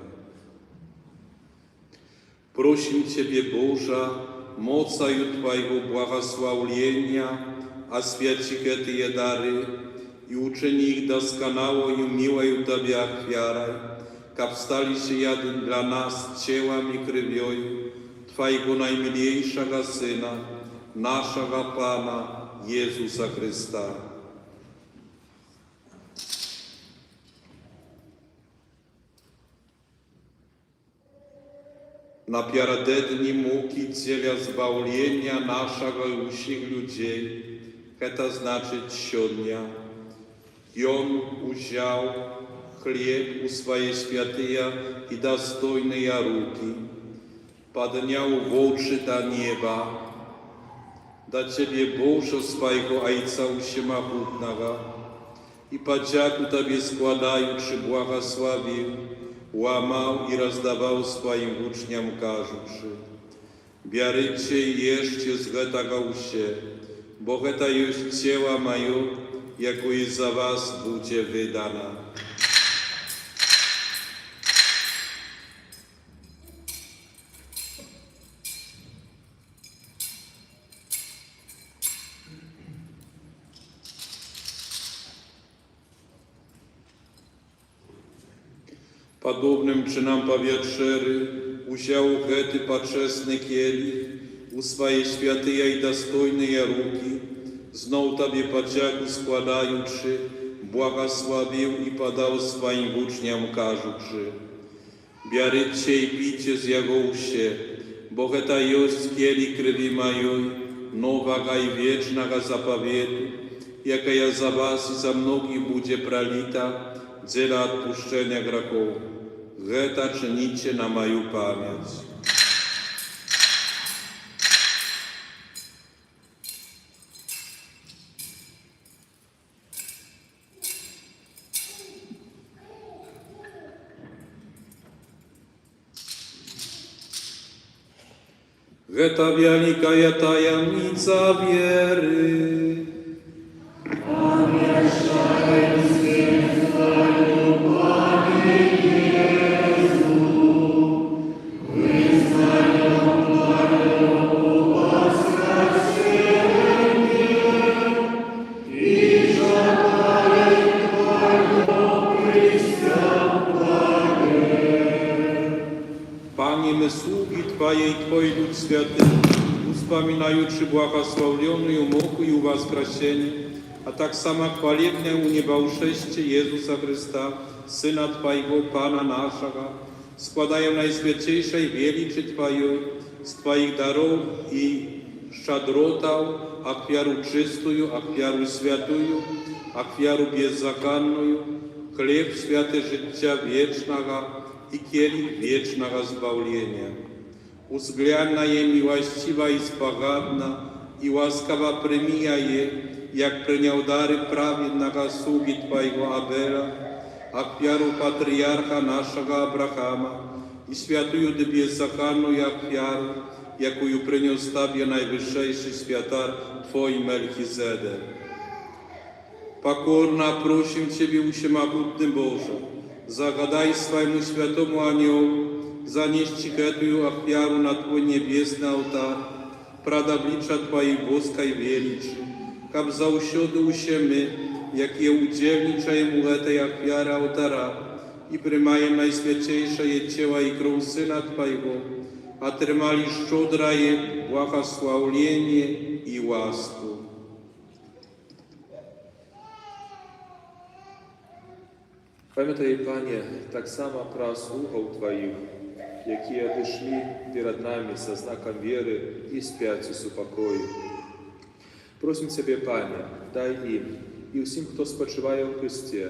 Prosim Ciebie, Boża, mocaju Twojego błogosławienia, oświeci te dary i uczyni ich doskonałą i miłą Tobie achwiarą, kab stali się jeden dla nas ciałem i krwią Twojego najmilejszego Syna, naszego Pana Jezusa Chrysta. Napierdedni muki cielia zbawlenia naszego i usich ludzi, to znaczy siodnia. I on uziął chleb u swojej świętej i dostojnej ruki, podniał w oczy do nieba, do Ciebie Boże swojego Ojca Wszechmogącego i podzięku Tobie składając błogosławił, łamał i rozdawał swoim uczniom każuszy. Bierzcie i jeszcie z tego usie, bo to jest ciało moje, jako jest za was będzie wydana. Podobnym czynom po wieczery uziął gety poczesny kielich u swojej świętej i dostojnej ruki, znów Tobie podzięku składający, błogosławił i podał swoim uczniom każuczy. Bierzcie i pijcie z jego usie, bo to jest kielich krwi mojej, nowego i wiecznego zapowiedu, jaka ja za was i za mnogich będzie pralita, dla odpuszczenia grzechów. Geta czynicie na moją pamięć. Geta wielka tajemnica wiery. Christ. Twoi lud święty, uspominajući błogosławioную muku i uwaskrasienie, a tak samo chwalebne u niebałszeście Jezusa Chrysta, Syna Twojego, Pana naszego, składają najświętszej wieliczy Twojej, z Twoich darów i szczodrotał, akwiaru czystую, akwiaru świętuju, akwiaru bezzakonную, chleb święty życia wiecznego i kielich wiecznego zbawienia. Uzglянь на je miłościwa i spogadna i łaskawa przymija je, jak przyjął dary prawednego sługi Twojego Abela, akwiaru patriarcha naszego Abrahama i świętuju do bezzakonную akwiaru, jaką przyniósł Tobie najwyższy świętar Twój Melchizedek. Покорно просим Ciebie, Всемогутный Боже, загадай своему святому анiołu, занести эту офяру на Твой небесный алтарь, пред облича Твоей боской величи, как заущоды уще мы, jakie udzielniczajemy u tej ofiary altara i przyjmajem najświętszejsze ciała i krew Syna Twojego, a trzymali szczodraje błogosławienie i łasku. Pamiętaj, Panie, tak samo про слугов Твоих, які отошли перед нами со знаком веры и спяти с упокою. Просим Ciebie, Panie, daj im i всім, хто спочиває в Христі,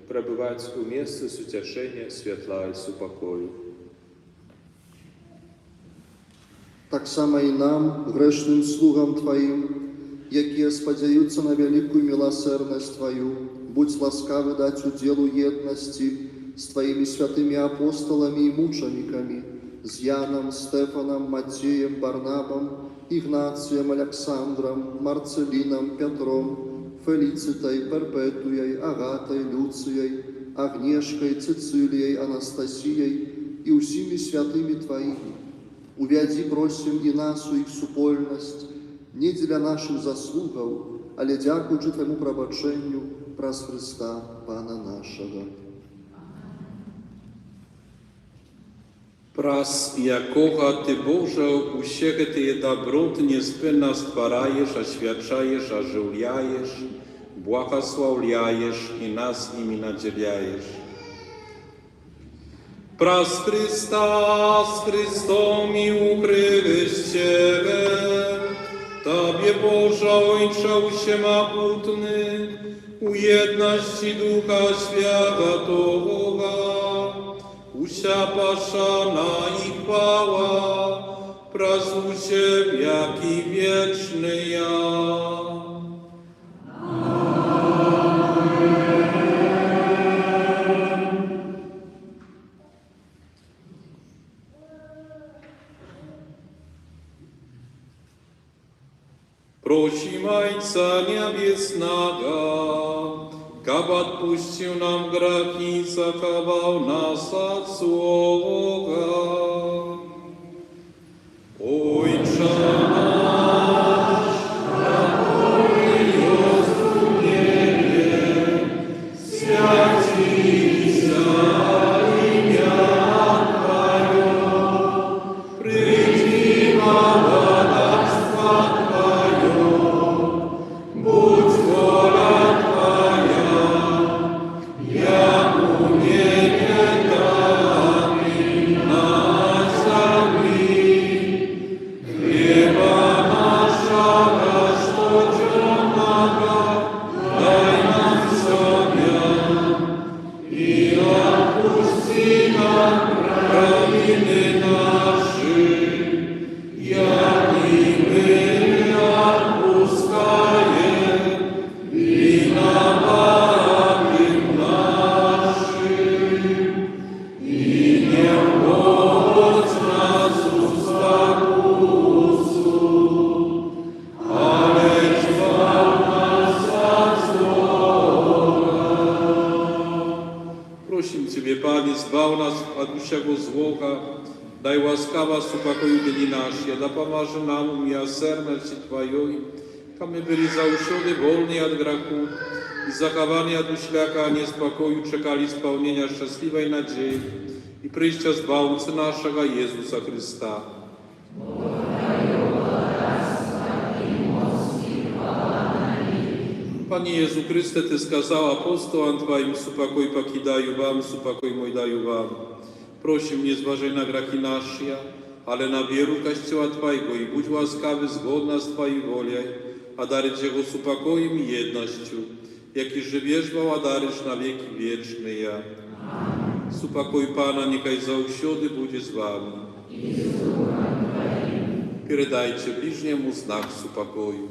перебувати у місці сутішення, світла і супокою. Tak samo i nam, grzesznym sługom Twoim, jakie spodziejuться na wielką miłosierność Twoją, будь ласкавы дать уделу едности с Твоими святыми апостолами и мучениками, с Яном, Стефаном, Матеем, Барнабом, Игнацием, Александром, Марцелином, Петром, Фелицитой, Перпетуей, Агатой, Люцией, Агнешкой, Цицилией, Анастасией и всеми святыми Твоими. Увяди, просим, и нас у их супольность, не для наших заслугов, але дякуючи Твоему пробачению, праз Христа, Пана нашего. Праз якого Ty, Boże, усіге Ty доброт неспинно створаєш, освячаєш, оживляєш, благословляєш і нас ими наделяєш. Праз Христа, с Христом и у Христе, Tobie, Boże, Ojcze Всемогутny, u jedności Ducha Świętego, usia paszana i chwała, prazusie wieki wieczny ja. Просим Ojca Niebieskiego, kab odpuścił nam grzechy i zachował nas od złego. Ojcze nasz, który jest w niebie, święci się imię Twoje, przyjdź królestwo Twoje, budź wola Twoja, jak u niebie, tak i na ziemi. Chleba naszego codziennego daj nam sobie i odpuści nam winy nasze, jak i my odpuszczamy winowajcom naszym. I nie wódź nas w pokusu, ale zbaw nas od złego. Prosimy Ciebie, Panie, zbaw nas od wszego złoga, daj łaskawa upokoju dni nasze, da pomoże nam u miłosierności Twojej, a my byli zausiony wolni od grzechu i zachowani od uświaka niespokoju, czekali spełnienia szczęśliwej nadziei i przyjścia Zbawcy naszego Jezusa Chrysta. Panie Jezu Chryste, Ty skazał apostołom Twoim, supokoj покидаю Wam, supokoj mój daju Wam. Prosim, nie zważaj na graki nasze, ale na wieru Kościoła Twojego i budź łaskawy zgodna z Twojej woli, a daryć Jego supokojem i jednością, jaki żywierzwał, a darysz na wieki wieczne. Supokoj Pana niechaj zawsiody będzie z Wami. Передайте bliźniemu znak supokoju.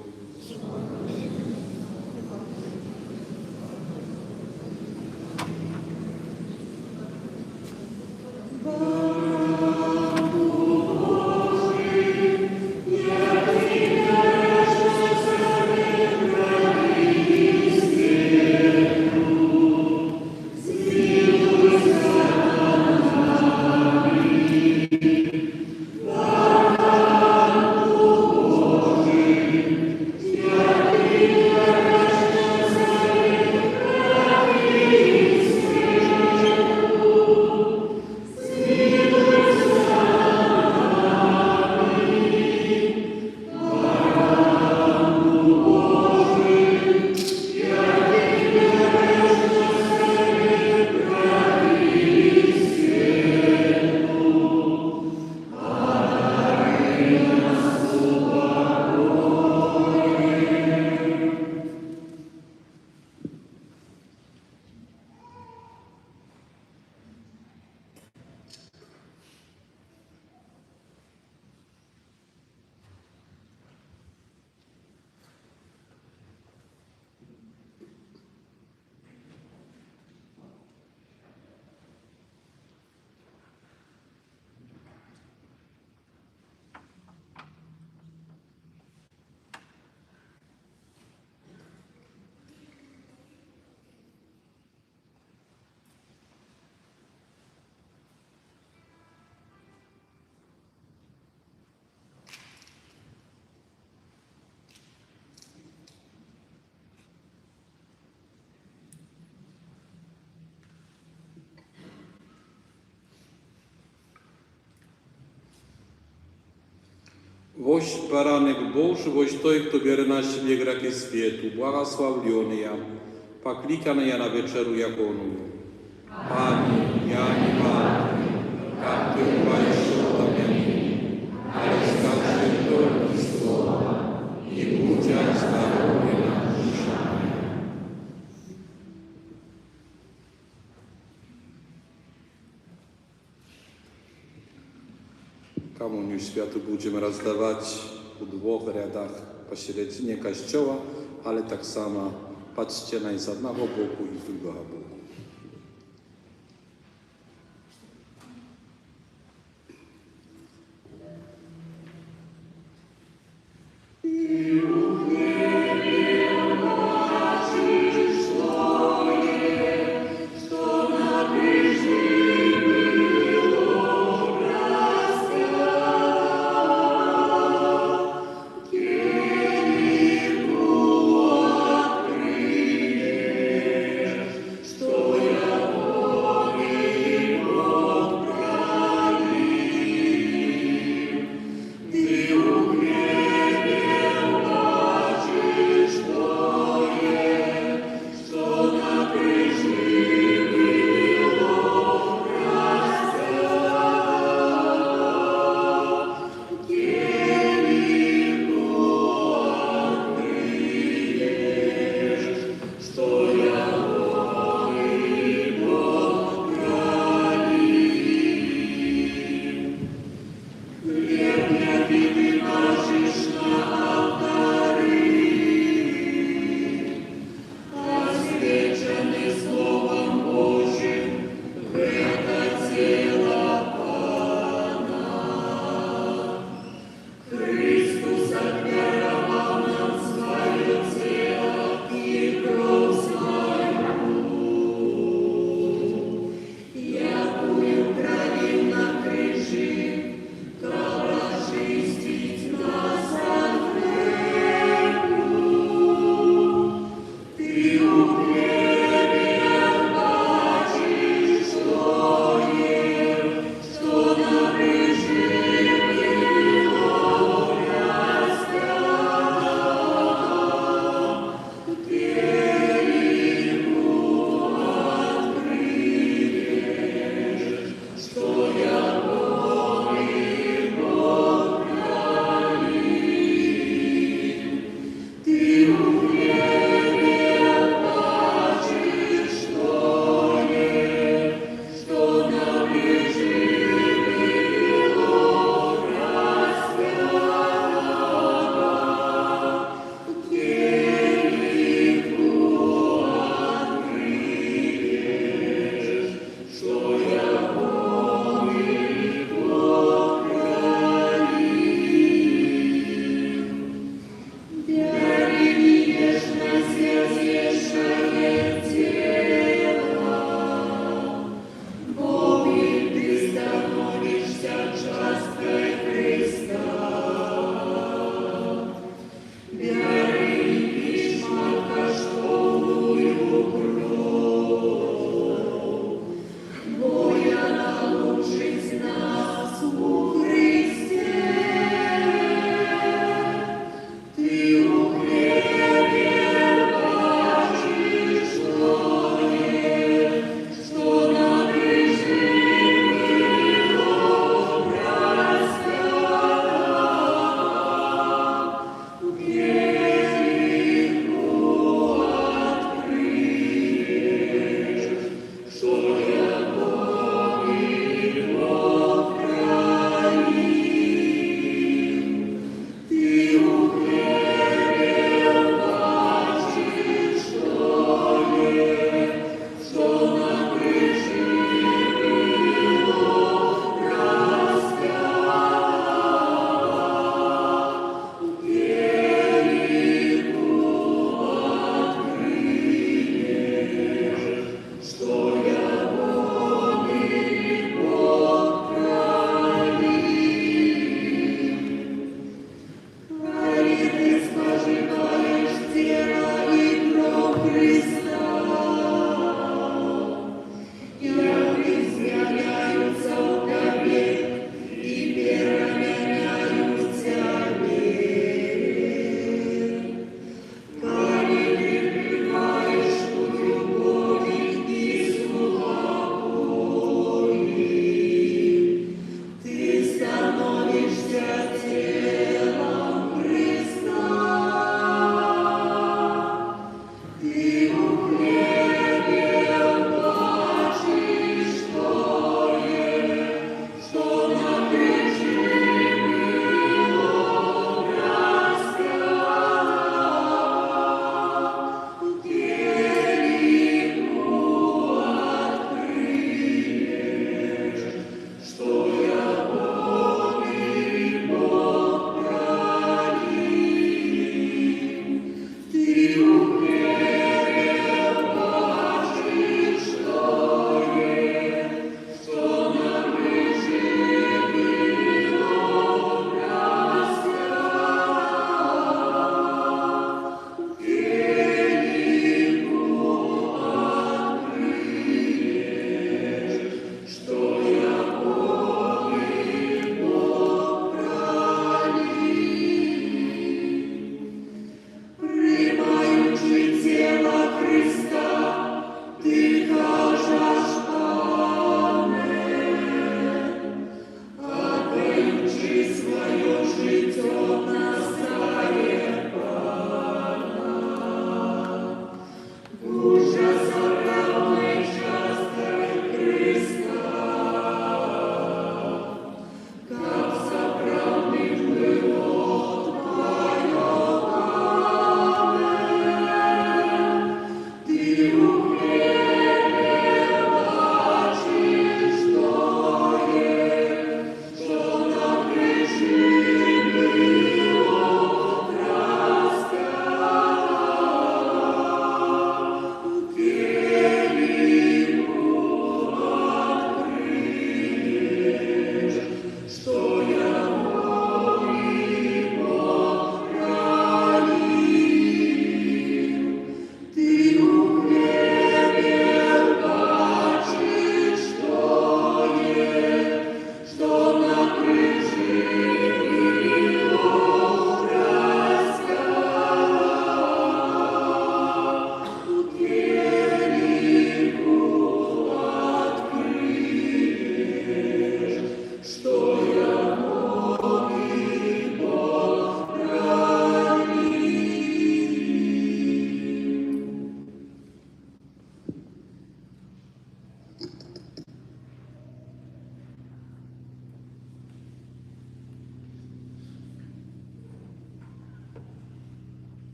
Woś baranek Boży, woś той, kto bierze na siebie grzechy światu, błogosławiony ja, poklикany ja na wieczeru jakoную. Panie, ja nie mam, jak Ty uwajesz do mnie, ale skaże tylko słowa i budziać zdrowie nasze. Komunię światu będziemy rozdawać u dwóch rядах посередине kościoła, ale tak samo patrzcie na z jednego boku i z drugiego boku.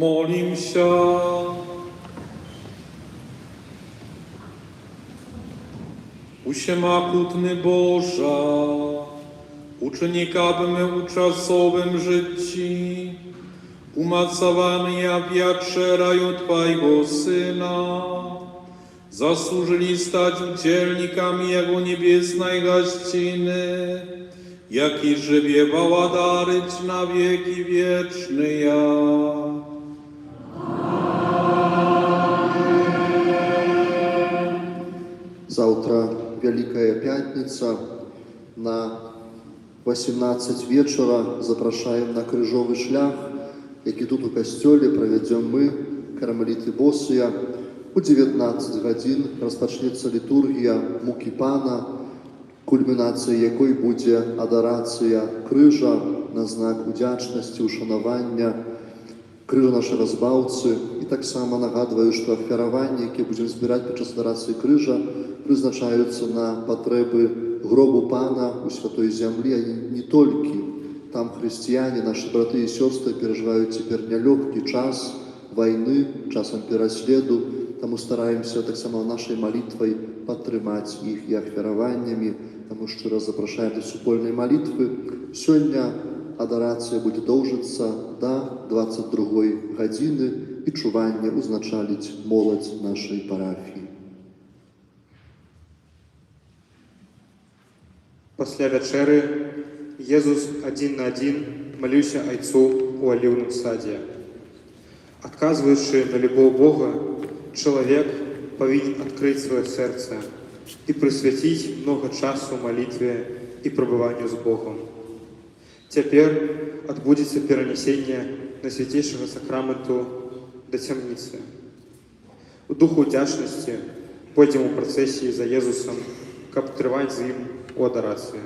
Молимся. Усемакутny Boża, uczynikabmy u czasowym życi, umacowany ja wieczeraju Twojego Syna, zasłużyli stać udzielnikami Jego niebiesnej gościny, jaki żywiewała daryć na wieki wieczny ja. Завтра Великая Пятница. На 18 вечера запрашаем на крыжовый шлях, які тут у касцёле правядзём мы, кармеліты Босыя. У 19 гадзін распачнецца літургія мукі Пана, кульмінацыяй якой будзе адарацыя крыжа на знак удзячнасці, ушанавання крыжа нашага збаўцы. І таксама нагадваю, што ахвяраванні, якія будзем збіраць падчас адарацыі крыжа, прызначаюцца на патрэбы гробу Пана у святой зямлі, а не толькі. Там хрысціяне, нашы браты і сёстры перажываюць цяпер нялёгкі час вайны, часам пераследу, таму стараемся таксама нашай малітвай падтрымаць іх і ахвяраваннямі, таму шчыра запрашаем да супольнай малітвы. Сёння адарацыя будзе доўжыцца да 22 гадзіны і чуванне узначаліць моладзь нашай парафіі. Пасля вячэры Езус адзін на адзін маліўся айцу ў аліўным садзе. Адказваючы на любоў Бога, чалавек павінен адкрыць сваё сэрца і прысвяціць многа часу малітве і прабыванню з Богом. Цяпер адбудзецца перанясенне Найсвяцейшага сакраменту да цямніцы. У духу ўдзячнасці пойдзем у працэсіі за Езусам, каб трываць з ім у адарацыі.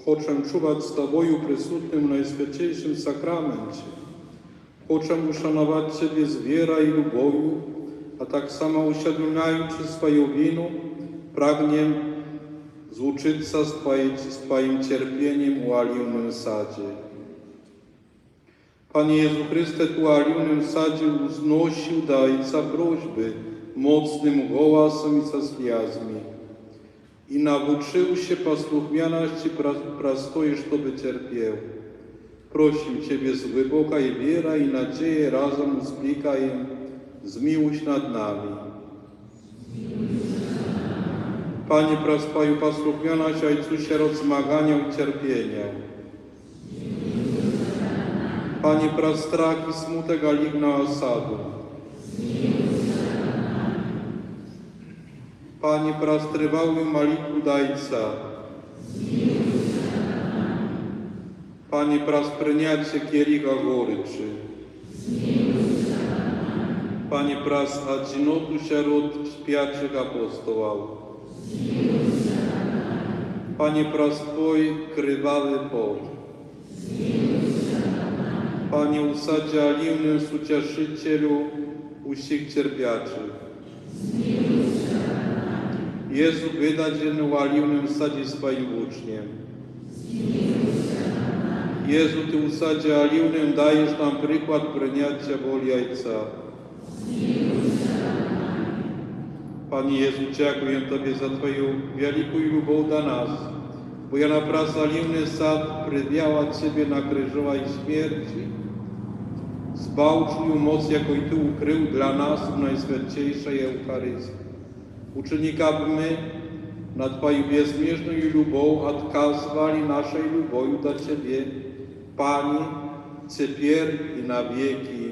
Хочем czuwać z Tobою присутним w Najświętszym Sakramencie. Хочем uszanować Ciebie z wierą i любов'ю, a tak samo uświadamiając swoją winę, pragniemy złączyć się z Twoim cierpieniem u oliwnym sadzie. Panie Jezu Chryste, tu oliwnym sadzie uznosił do Ojca prośby mocnym głosem i ze сльозами. I nauczył się posłuchmianości prostoje, żeby cierpiał. Prosił Ciebie z głębokiej wiary i nadziei razem uspikajem, zmiłuj nad nami. Panie, przez Twoją posłuchmianość Ojcu sierot zmagania i cierpienia. Panie, przez strach i smutek aligna osadu. Panie, przez trwały malitwu dajca. Panie, przez przyjęcie kielicha goryczy. Panie, przez одиноту sierot śpiących apostołów. Panie, przez Twój krwawy pot. Panie, usadzie oliwnym Ucieszycielu wszystkich cierpiaczych. Jezu, wydadzony w oliwnym sadzie swoim uczniem. Jezu, Ty w sadzie oliwnym dajesz nam przykład przyjęcia woli Ojca. Panie Jezu, dziękuję Tobie za Twoją wielką любовь do nas, bo ja napraz oliwny sad przywiała Ciebie na krzyżowej śmierci. Zbałczuj moc, jaką Ty ukrył dla nas w Najświętszej Eucharystii. Uczynik, aby my na Twojej bezmierznej любовь odkazywali naszej любовью do Ciebie, Panie, teraz i na wieki.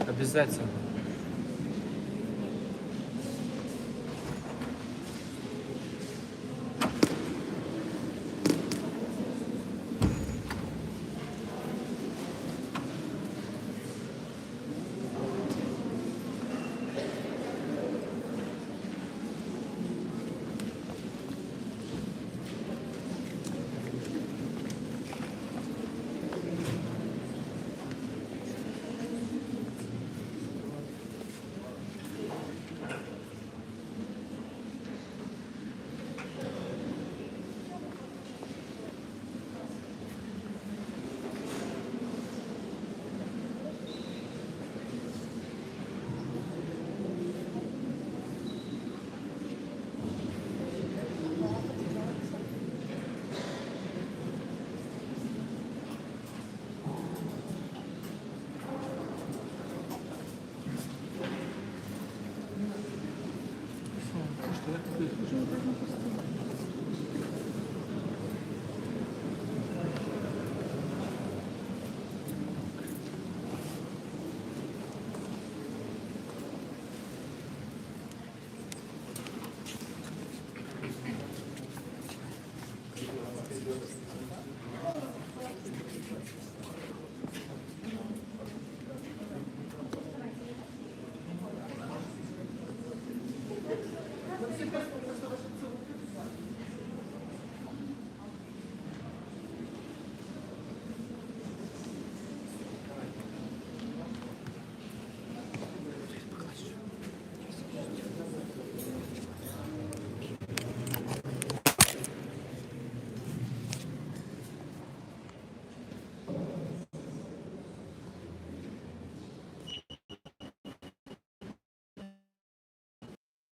Обязательно.